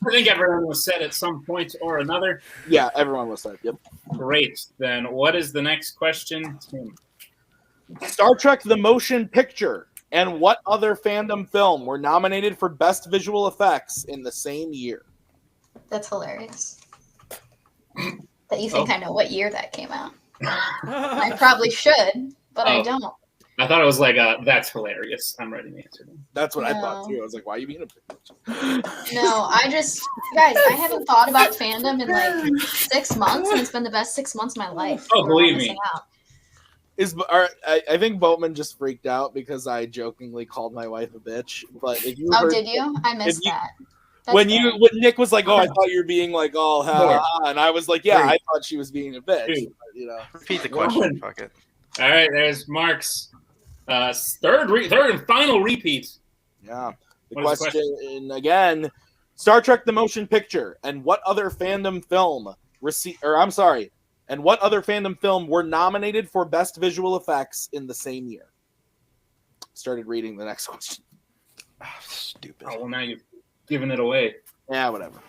Speaker 1: I think everyone was set at some point or another.
Speaker 2: Yeah, everyone was said. Yep.
Speaker 1: Great. Then what is the next question, Tim?
Speaker 2: Star Trek: The Motion Picture and what other fandom film were nominated for Best Visual Effects in the same year?
Speaker 5: That's hilarious. That you think I know what year that came out. I probably should, but I don't.
Speaker 1: I thought it was like, that's hilarious. I'm ready to answer them.
Speaker 2: That's what I thought
Speaker 5: No.
Speaker 2: too. I was like, why are you being a bitch?
Speaker 5: No, guys, I haven't thought about fandom in like 6 months, and it's been the best 6 months of my life.
Speaker 1: Oh,
Speaker 5: We're
Speaker 1: believe
Speaker 5: missing
Speaker 1: me.
Speaker 5: out.
Speaker 2: I think Boatman just freaked out because I jokingly called my wife a bitch. But if you
Speaker 5: Oh,
Speaker 2: heard,
Speaker 5: did you? I missed
Speaker 2: you-
Speaker 5: that. That's
Speaker 2: when
Speaker 5: fair.
Speaker 2: Nick was like, "Oh, I thought you were being like all ha, ha," and I was like, "Yeah, I thought she was being a bitch."
Speaker 1: Two.
Speaker 2: But,
Speaker 7: Repeat the question. Fuck it.
Speaker 1: All right, there's Mark's third and final repeat.
Speaker 2: yeah. The
Speaker 1: What is the
Speaker 2: question again: Star Trek: The Motion Picture and what other fandom film and what other fandom film were nominated for Best Visual Effects in the same year? Started reading the next question.
Speaker 7: Oh, stupid.
Speaker 1: Oh, well, now you've given it away.
Speaker 2: Yeah, whatever.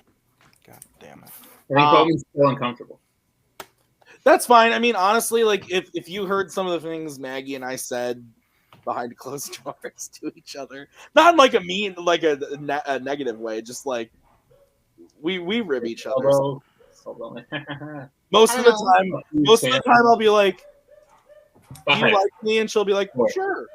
Speaker 7: God damn it.
Speaker 1: I think Bowman's still uncomfortable.
Speaker 2: That's fine. I mean, honestly, like if you heard some of the things Maggie and I said behind closed doors to each other, not in like a mean, like a negative way, just like we rib each other.
Speaker 1: Although,
Speaker 2: Most
Speaker 5: I
Speaker 2: of the
Speaker 5: don't
Speaker 2: time, I'll be like, "Do you
Speaker 1: Five,
Speaker 2: like me?" And she'll be like,
Speaker 1: Four.
Speaker 2: "Sure."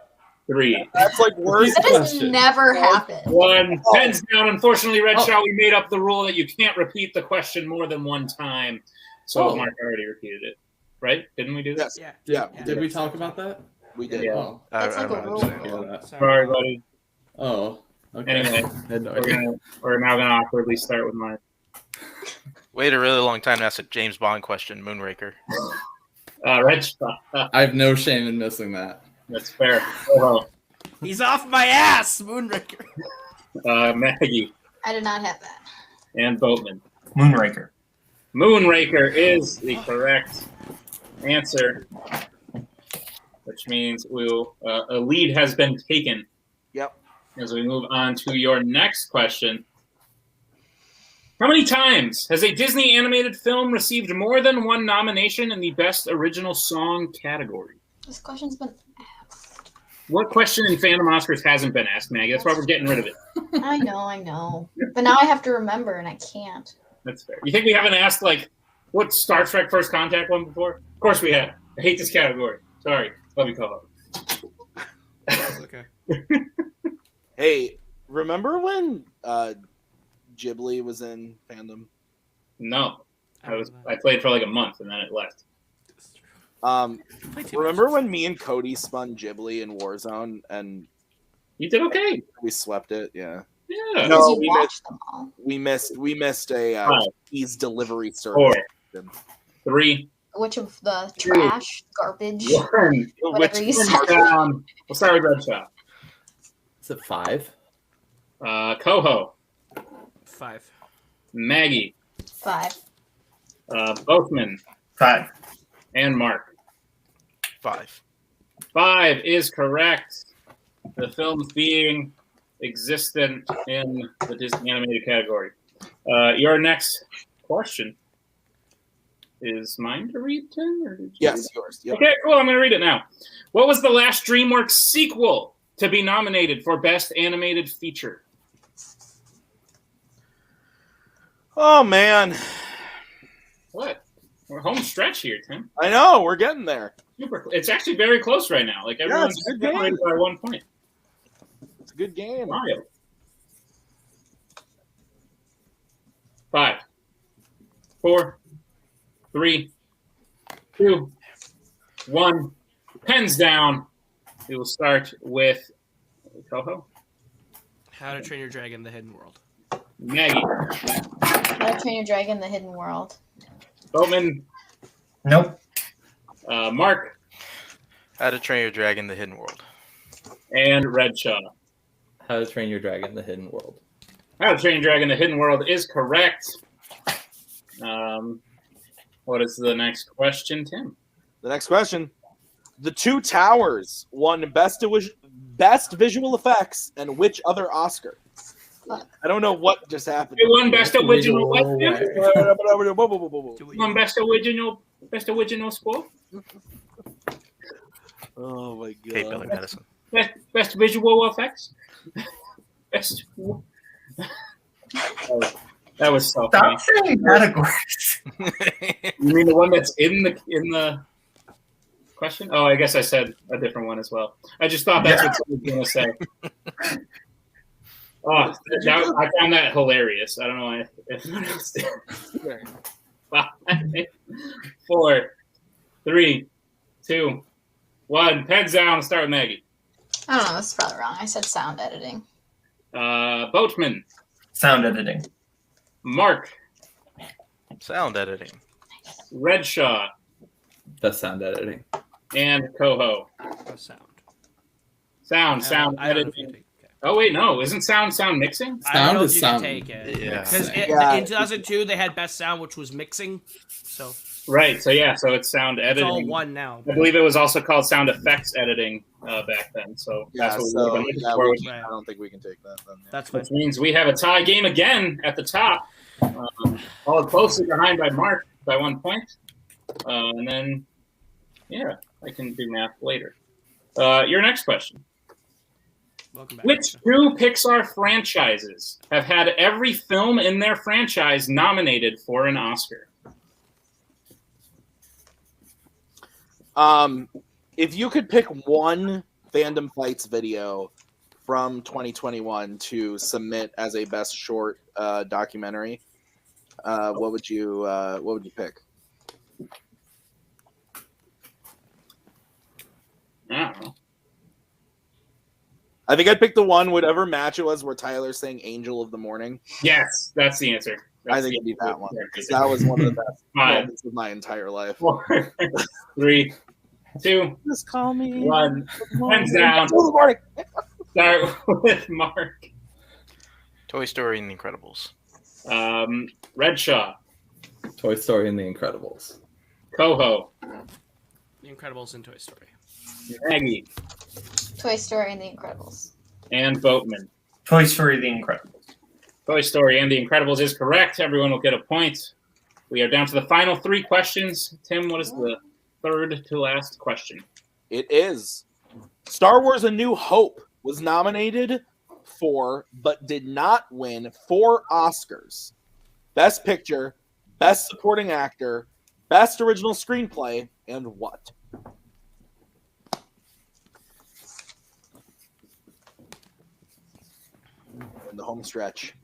Speaker 1: 3,
Speaker 2: That's like worse.
Speaker 5: That has
Speaker 3: Question.
Speaker 5: never happened.
Speaker 1: 1. Pens down. Unfortunately, Red
Speaker 3: Oh.
Speaker 1: Shaw, we made up the rule that you can't repeat the question more than one time. So
Speaker 3: Oh.
Speaker 1: Mark already repeated it, right? Didn't we do that?
Speaker 2: Yes,
Speaker 4: Yeah.
Speaker 2: yeah,
Speaker 3: Did we talk about that?
Speaker 2: we did.
Speaker 1: Yeah.
Speaker 3: Oh.
Speaker 5: That's like a
Speaker 7: remember
Speaker 5: rule.
Speaker 7: saying
Speaker 3: Hear
Speaker 7: that.
Speaker 3: that.
Speaker 1: Sorry, buddy.
Speaker 3: Oh. Okay.
Speaker 1: Anyway,
Speaker 3: I had no idea.
Speaker 1: we're now going to awkwardly start with Mark.
Speaker 7: Wait a really long time to ask a James Bond question, Moonraker.
Speaker 1: Red Shaw.
Speaker 3: I have no shame in missing that.
Speaker 1: That's fair. Oh,
Speaker 4: He's off my ass, Moonraker.
Speaker 1: Maggie
Speaker 5: I did not have that.
Speaker 1: and Boatman.
Speaker 6: Moonraker.
Speaker 1: Moonraker is the correct answer, which means a lead has been taken.
Speaker 2: Yep.
Speaker 1: As we move on to your next question. How many times has a Disney animated film received more than one nomination in the Best Original Song category?
Speaker 5: This question's been asked.
Speaker 1: What question in Fandom Oscars hasn't been asked, Maggie? That's why we're getting rid of it.
Speaker 5: I know. But now I have to remember, and I can't.
Speaker 1: That's fair. You think we haven't asked, like, what Star Trek First Contact one before? Of course we have. I hate this category. Sorry. Love you, co-host.
Speaker 4: Okay.
Speaker 2: Hey, remember when Ghibli was in Fandom?
Speaker 1: No. I played for like a month, and then it left.
Speaker 2: Remember when me and Cody spun Ghibli in Warzone and
Speaker 1: You did okay.
Speaker 2: we swept it? Yeah.
Speaker 1: Yeah.
Speaker 2: No,
Speaker 5: Because you
Speaker 2: we
Speaker 5: watched them all.
Speaker 2: We missed a
Speaker 1: Five.
Speaker 2: cheese delivery service.
Speaker 1: 4, 3,
Speaker 5: Which of the trash, garbage,
Speaker 1: 1.
Speaker 5: whatever you said.
Speaker 1: We'll start with Red Shot.
Speaker 3: Is it 5?
Speaker 1: Coho,
Speaker 4: 5.
Speaker 1: Maggie,
Speaker 5: 5.
Speaker 1: Bothman,
Speaker 6: 5.
Speaker 1: and Mark.
Speaker 7: 5.
Speaker 1: 5 is correct. The films being existent in the Disney animated category. Your next question is mine to read, Tim? Or did you
Speaker 2: Yes,
Speaker 1: read it?
Speaker 2: yours. Yep.
Speaker 1: Okay, cool. I'm going to read it now. What was the last DreamWorks sequel to be nominated for Best Animated Feature?
Speaker 2: Oh man,
Speaker 1: What? We're home stretch here, Tim.
Speaker 2: I know we're getting there.
Speaker 1: It's actually very close right now. Like everyone's
Speaker 2: it's a good game.
Speaker 1: separated by 1 point.
Speaker 2: It's a good game.
Speaker 1: Mario. 5, 4, 3, 2, 1. Pens down. We will start with Coho.
Speaker 4: How to Train Your Dragon: The Hidden World.
Speaker 1: Maggie.
Speaker 5: How to Train Your Dragon: The Hidden World.
Speaker 1: Bowman.
Speaker 6: Nope.
Speaker 1: Mark.
Speaker 7: How to Train Your Dragon: The Hidden World.
Speaker 1: And Red Shaw.
Speaker 3: How to Train Your Dragon: The Hidden World.
Speaker 1: How to Train Your Dragon: The Hidden World is correct. What is the next question, Tim?
Speaker 2: The next question: The Two Towers won best visual effects and which other Oscar? I don't know what just happened.
Speaker 1: It won Best Original. What, Tim?
Speaker 2: Oh
Speaker 1: Won Best Original Score.
Speaker 2: my
Speaker 7: Hate Billy
Speaker 2: god!
Speaker 7: Madison.
Speaker 1: Best visual effects. Best. That was so funny.
Speaker 6: Stop saying categories.
Speaker 1: You mean the one that's in the question? Oh, I guess I said a different one as well. I just thought that's what someone was going to say. Oh, I found that hilarious. I don't know why everyone else did. 5, 4, 3, 2, 1. Pens down. Start with Maggie.
Speaker 5: I don't know. This is probably wrong. I said sound editing.
Speaker 1: Boatman.
Speaker 6: Sound editing.
Speaker 1: Mark.
Speaker 7: Sound editing.
Speaker 1: Red Shaw.
Speaker 3: That's sound editing.
Speaker 1: And Coho.
Speaker 4: Sound.
Speaker 1: Sound
Speaker 4: I don't know if you
Speaker 1: editing.
Speaker 4: take it.
Speaker 1: Oh wait, no, isn't sound mixing?
Speaker 4: I don't know
Speaker 3: Sound
Speaker 4: if
Speaker 3: is
Speaker 4: you can
Speaker 3: sound.
Speaker 4: take it.
Speaker 7: Yeah.
Speaker 4: Because
Speaker 2: Yeah.
Speaker 4: in 2002 they had best sound, which was mixing. So
Speaker 1: Right. So yeah, so it's sound
Speaker 4: it's all
Speaker 1: editing.
Speaker 4: one now.
Speaker 1: I believe it was also called sound effects editing back then. So
Speaker 2: Yeah,
Speaker 1: that's what
Speaker 2: so
Speaker 1: we were looking
Speaker 2: yeah,
Speaker 1: for.
Speaker 2: I don't think we can take that. Then.
Speaker 4: That's fine.
Speaker 1: Which means we have a tie game again at the top. Followed closely behind by Mark by 1 point. And then, yeah, I can do math later. Your next question.
Speaker 4: Welcome back.
Speaker 1: Which two Pixar franchises have had every film in their franchise nominated for an Oscar?
Speaker 2: If you could pick one Fandom Fights video from 2021 to submit as a best short documentary, what would you pick?
Speaker 1: I don't know.
Speaker 2: I think I'd pick the one, whatever match it was, where Tyler's saying "Angel of the Morning."
Speaker 1: Yes, that's the answer.
Speaker 2: I think it'd be that one. That was one of the best moments of my entire life.
Speaker 1: 4, 3, 2,
Speaker 2: Just call me
Speaker 1: 1. Hands down. Start with Mark.
Speaker 7: Toy Story and The Incredibles.
Speaker 1: Redshaw.
Speaker 3: Toy Story and The Incredibles.
Speaker 1: Coho.
Speaker 4: The Incredibles and Toy Story.
Speaker 1: Maggie.
Speaker 5: Toy Story and The Incredibles.
Speaker 1: And Boatman.
Speaker 6: Toy Story: The Incredibles.
Speaker 1: Toy Story and The Incredibles is correct. Everyone will get a point. We are down to the final 3 questions. Tim, what is the third to last question?
Speaker 2: It is. Star Wars: A New Hope was nominated for, but did not win, 4 Oscars. Best Picture, Best Supporting Actor, Best Original Screenplay, and what? In the home stretch.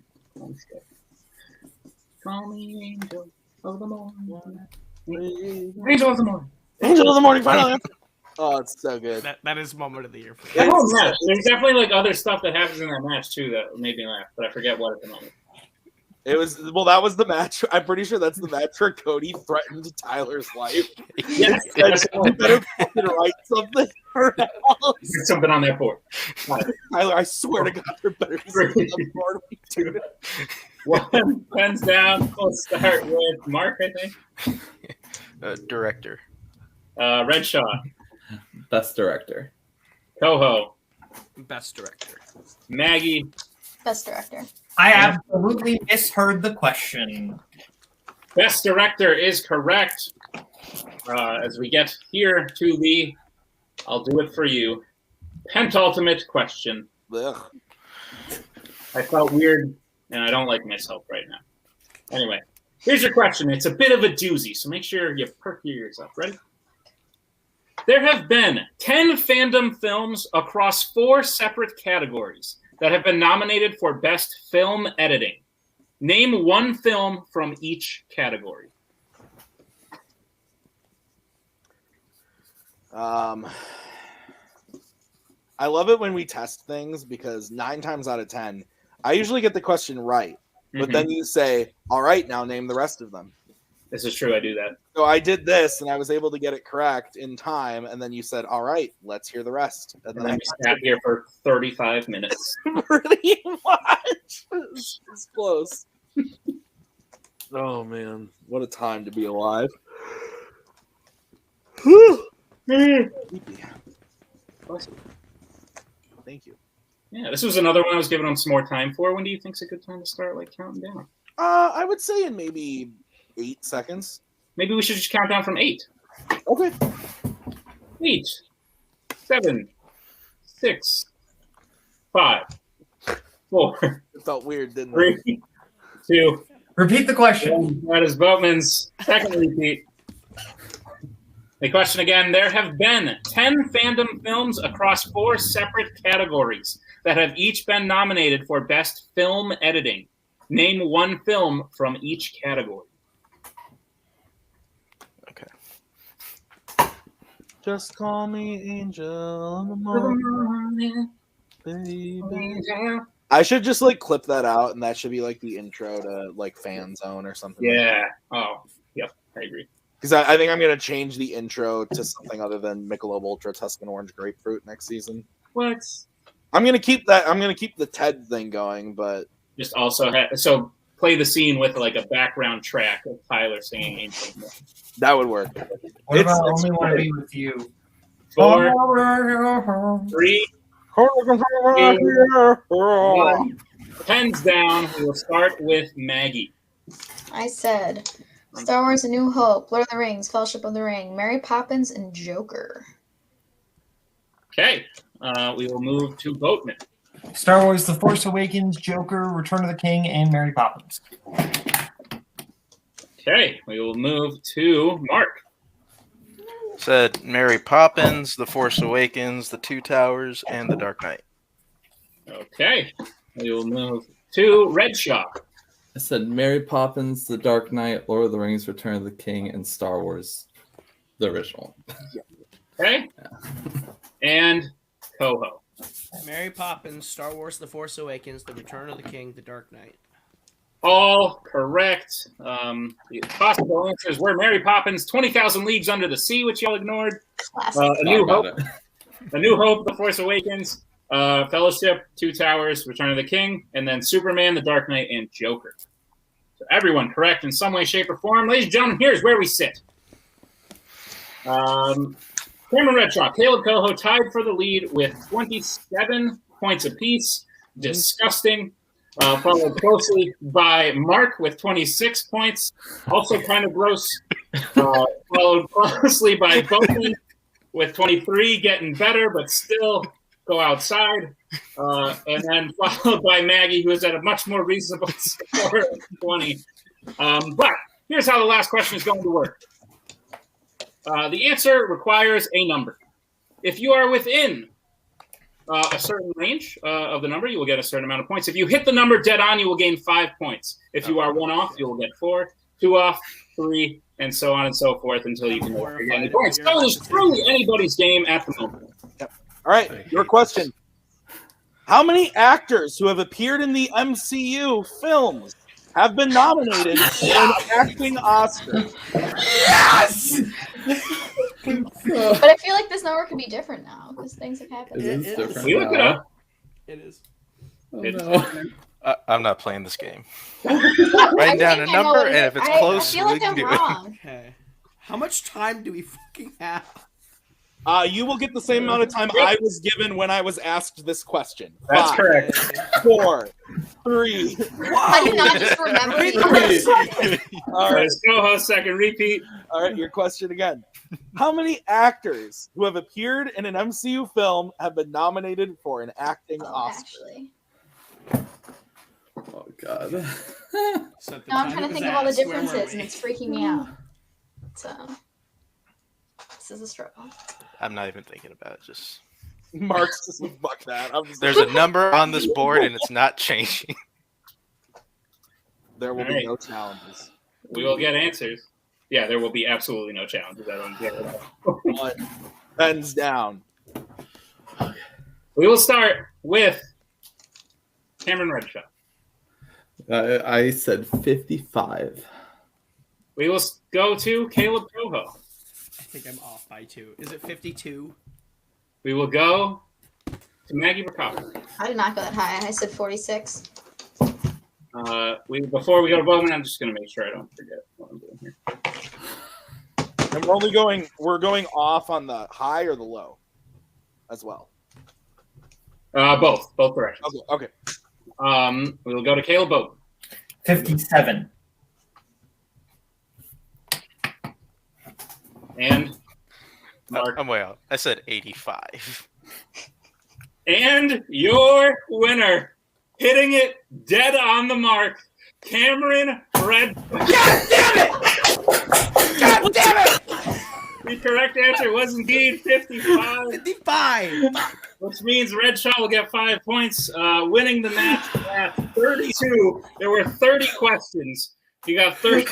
Speaker 1: Call me Angel of the Morning. Angel of the Morning.
Speaker 2: Angel of the Morning, final answer. Oh, it's so good.
Speaker 4: That is moment of the year for
Speaker 1: That
Speaker 4: me.
Speaker 1: whole match. There's definitely like other stuff that happens in that match too that made me laugh, but I forget what at the moment.
Speaker 2: It was that was the match. I'm pretty sure that's the match where Cody threatened Tyler's life.
Speaker 1: Yes,
Speaker 2: Said, you better fucking write something or else.
Speaker 1: There's something on that board.
Speaker 2: Tyler, I swear to God, there better be something on the board when you do it.
Speaker 1: 1 pens down. We'll start with Mark, I think.
Speaker 7: Director.
Speaker 1: Redshaw.
Speaker 3: Best Director.
Speaker 1: Coho.
Speaker 4: Best Director.
Speaker 1: Maggie.
Speaker 5: Best Director.
Speaker 6: I absolutely misheard the question.
Speaker 1: Best Director is correct. As we get here to the, I'll do it for you, pentultimate question.
Speaker 2: Ugh.
Speaker 1: I felt weird, and I don't like myself right now. Anyway, here's your question. It's a bit of a doozy, so make sure you perk your ears up. Ready? There have been 10 Fandom films across 4 separate categories that have been nominated for Best Film Editing. Name one film from each category.
Speaker 2: I love it when we test things because 9 times out of 10, I usually get the question right. But then you say, all right, now name the rest of them.
Speaker 1: This is true. I do that.
Speaker 2: So I did this, and I was able to get it correct in time. And then you said, all right, let's hear the rest.
Speaker 1: And then we sat here for 35 minutes.
Speaker 2: Pretty much. It's close. Oh, man. What a time to be alive. Thank you.
Speaker 1: Yeah, this was another one I was giving them some more time for. When do you think's a good time to start like counting down?
Speaker 2: I would say in maybe 8 seconds.
Speaker 1: Maybe we should just count down from 8.
Speaker 2: Okay.
Speaker 1: 8, 7, 6, 5, 4.
Speaker 2: It felt weird, didn't it?
Speaker 1: 3, 2.
Speaker 6: Repeat the question.
Speaker 1: That is Boatman's second repeat. The question again, there have been 10 Fandom films across 4 separate categories that have each been nominated for Best Film Editing. Name one film from each category.
Speaker 7: Okay.
Speaker 2: Just call me Angel in the morning, baby. I should just like clip that out, and that should be like the intro to like Fanzone or something.
Speaker 1: Yeah. Oh, yep. I agree.
Speaker 2: Because I think I'm gonna change the intro to something other than Michelob Ultra Tuscan Orange Grapefruit next season.
Speaker 1: What?
Speaker 2: I'm gonna keep that. I'm gonna keep the TED thing going, but
Speaker 1: Just also so play the scene with like a background track of Tyler singing Angel.
Speaker 2: that would work.
Speaker 6: What
Speaker 2: It's-
Speaker 6: about
Speaker 2: it's
Speaker 6: Only Want to
Speaker 2: great.
Speaker 6: Be With You?
Speaker 1: 4, 3, 1. Pens down. We will start with Maggie.
Speaker 5: I said Star Wars: A New Hope, Lord of the Rings, Fellowship of the Ring, Mary Poppins, and Joker.
Speaker 1: Okay, we will move to Boatman.
Speaker 6: Star Wars: The Force Awakens, Joker, Return of the King, and Mary Poppins.
Speaker 1: Okay, we will move to Mark.
Speaker 7: Said Mary Poppins, The Force Awakens, The Two Towers, and The Dark Knight.
Speaker 1: Okay, we will move to Redshaw.
Speaker 3: I said Mary Poppins, The Dark Knight, Lord of the Rings, Return of the King, and Star Wars, the original.
Speaker 1: Okay, and Coho.
Speaker 4: Mary Poppins, Star Wars: The Force Awakens, The Return of the King, The Dark Knight.
Speaker 1: All correct. The possible answers were Mary Poppins, 20,000 Leagues Under the Sea, which y'all ignored.
Speaker 5: Classic.
Speaker 1: A New
Speaker 3: Thought
Speaker 1: Hope,
Speaker 3: about it.
Speaker 1: A New Hope, The Force Awakens, Fellowship, Two Towers, Return of the King, and then Superman, The Dark Knight, and Joker. So everyone correct in some way, shape, or form. Ladies and gentlemen, here's where we sit. Cameron Redshaw, Caleb Coho tied for the lead with 27 points apiece. Disgusting. Followed closely by Mark with 26 points. Also kind of gross. Followed closely by Boatman with 23, getting better, but still go outside. And then followed by Maggie, who is at a much more reasonable score of 20. But here's how the last question is going to work. The answer requires a number. If you are within a certain range of the number, you will get a certain amount of points. If you hit the number dead on, you will gain 5 points. If you are one off, you will get 4, 2 off, 3, and so on and so forth until you can get any points. So it is truly anybody's game at the moment.
Speaker 2: All right, your question. How many actors who have appeared in the MCU films have been nominated for an acting Oscar?
Speaker 4: Yes!
Speaker 5: But I feel like this number could be different now because things have happened.
Speaker 3: It is
Speaker 4: It
Speaker 3: different.
Speaker 1: We look it
Speaker 3: now.
Speaker 1: up.
Speaker 4: It is.
Speaker 3: Oh,
Speaker 1: It's-
Speaker 3: no.
Speaker 7: I'm not playing this game.
Speaker 5: I
Speaker 7: Write down
Speaker 5: think
Speaker 7: a
Speaker 5: I know
Speaker 7: number,
Speaker 5: what it
Speaker 7: and
Speaker 5: is.
Speaker 7: if it's
Speaker 5: I
Speaker 7: close,
Speaker 5: feel
Speaker 7: we
Speaker 5: like
Speaker 7: can
Speaker 5: I'm
Speaker 7: do it.
Speaker 5: wrong.
Speaker 4: Okay. How much time do we fucking have?
Speaker 2: You will get the same amount of time I was given when I was asked this question.
Speaker 1: That's
Speaker 2: 5,
Speaker 1: correct.
Speaker 2: 4, 3.
Speaker 5: I did not just remember the
Speaker 2: All right,
Speaker 1: As co-host, second repeat.
Speaker 2: all right. Your question again. How many actors who have appeared in an MCU film have been nominated for an acting Oscar?
Speaker 5: actually.
Speaker 3: Oh, God.
Speaker 4: Set the
Speaker 5: Now I'm
Speaker 4: time
Speaker 5: trying to
Speaker 4: of
Speaker 5: think
Speaker 4: his
Speaker 5: of all the
Speaker 4: ass. Where were
Speaker 5: differences,
Speaker 4: we?
Speaker 5: and it's freaking me out. So, this is a struggle.
Speaker 7: I'm not even thinking about it. Just
Speaker 2: Mark's just like, fuck that. I'm just
Speaker 7: there's a number on this board, and it's not changing.
Speaker 2: There will
Speaker 1: All
Speaker 2: be
Speaker 1: right.
Speaker 2: no challenges.
Speaker 1: We will get answers. Yeah, there will be absolutely no challenges. I don't get it.
Speaker 2: But pens down.
Speaker 1: We will start with Cameron Redshaw.
Speaker 3: I said 55.
Speaker 1: We will go to Caleb Coho.
Speaker 4: I think I'm off by 2. Is it 52?
Speaker 1: We will go to Maggie Burkowski.
Speaker 5: I did not go that high. I said 46.
Speaker 1: Before we go to Bowman, I'm just going to make sure I don't forget what I'm doing here.
Speaker 2: And we're going off on the high or the low as well.
Speaker 1: Both directions.
Speaker 2: Okay.
Speaker 1: We will go to Caleb Bowman.
Speaker 6: 57.
Speaker 1: And Mark.
Speaker 7: I'm way out. I said 85.
Speaker 1: And your winner, hitting it dead on the mark, Cameron Red.
Speaker 4: God damn it! God damn it!
Speaker 1: The correct answer was indeed 55,
Speaker 4: 55!
Speaker 1: which means Redshaw will get 5 points, winning the match at 32. There were 30 questions. You got 30.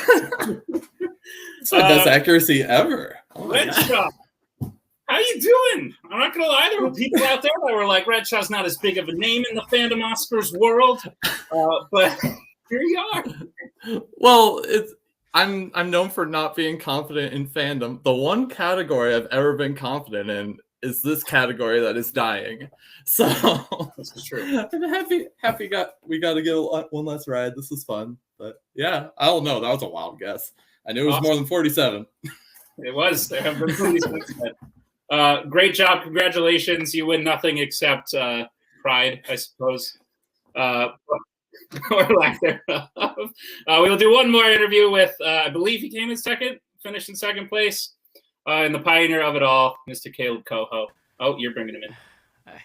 Speaker 3: It's my best accuracy ever. Oh my God.
Speaker 1: Redshaw, how you doing? I'm not gonna lie, there were people out there that were like, Redshaw's not as big of a name in the Fandom Oscars world, but here you are.
Speaker 3: Well, I'm known for not being confident in fandom. The one category I've ever been confident in is this category that is dying. So
Speaker 1: This is true.
Speaker 3: I'm happy we got to get one less ride. This is fun. But yeah, I don't know. That was a wild guess. I knew it was more than 47.
Speaker 1: It was. There have been movies since then. Great job. Congratulations. You win nothing except pride, I suppose. or lack thereof. We will do one more interview with, I believe he came in second, finished in second place, and the pioneer of it all, Mr. Caleb Coho. Oh, you're bringing him in.
Speaker 4: Hi.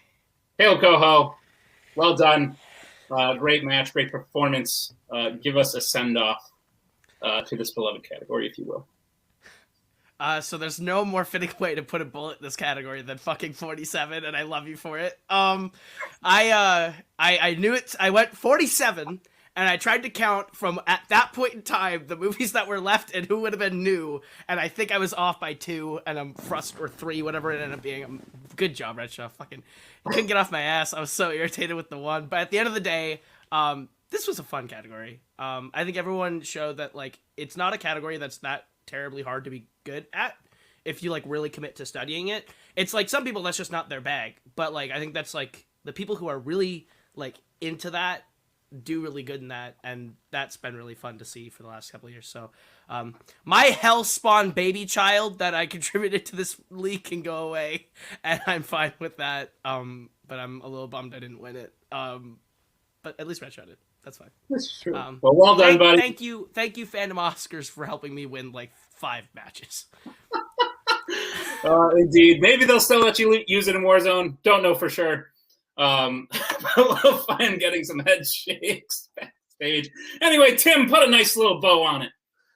Speaker 1: Caleb Coho, well done. Great match, great performance. Give us a send-off to this beloved category, if you will.
Speaker 4: So there's no more fitting way to put a bullet in this category than fucking 47, and I love you for it. I knew it. I went 47, and I tried to count from at that point in time the movies that were left and who would have been new, and I think I was off by 2, and I'm frustrated, or 3, whatever it ended up being. Good job, Redshaw. Fucking couldn't get off my ass. I was so irritated with the one, but at the end of the day, this was a fun category. I think everyone showed that like it's not a category that's that terribly hard to be good at if you like really commit to studying it. It's like some people that's just not their bag, but like I think that's like the people who are really like into that do really good in that, and that's been really fun to see for the last couple of years. So my hellspawn baby child that I contributed to this league can go away, and I'm fine with that. But I'm a little bummed I didn't win it. But at least Red shot it. That's fine.
Speaker 1: That's true. Well done, buddy.
Speaker 4: Thank you, Fandom Oscars, for helping me win like 5 matches.
Speaker 1: Indeed. Maybe they'll still let you use it in Warzone. Don't know for sure. We'll find getting some head shakes backstage. Anyway, Tim, put a nice little bow on it.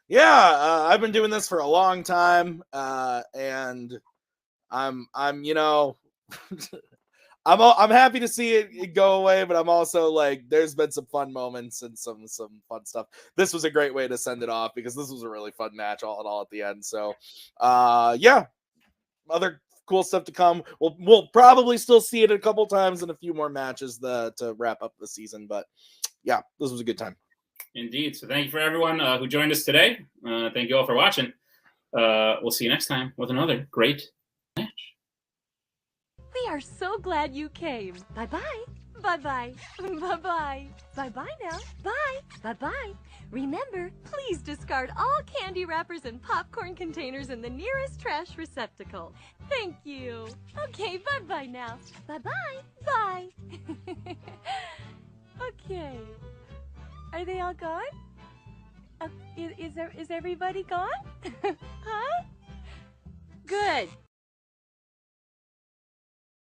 Speaker 2: Yeah, I've been doing this for a long time, and I'm you know. I'm happy to see it go away, but I'm also like, there's been some fun moments and some fun stuff. This was a great way to send it off because this was a really fun match all in all at the end. So, yeah, other cool stuff to come. We'll probably still see it a couple times in a few more matches to wrap up the season. But yeah, this was a good time.
Speaker 1: Indeed. So thank you for everyone who joined us today. Thank you all for watching. We'll see you next time with another great match.
Speaker 8: We are so glad you came. Bye-bye. Bye-bye. Bye-bye. Bye-bye now. Bye. Bye-bye. Remember, please discard all candy wrappers and popcorn containers in the nearest trash receptacle. Thank you. Okay, bye-bye now. Bye-bye. Bye. Okay. Are they all gone? Is everybody gone? Huh? Good.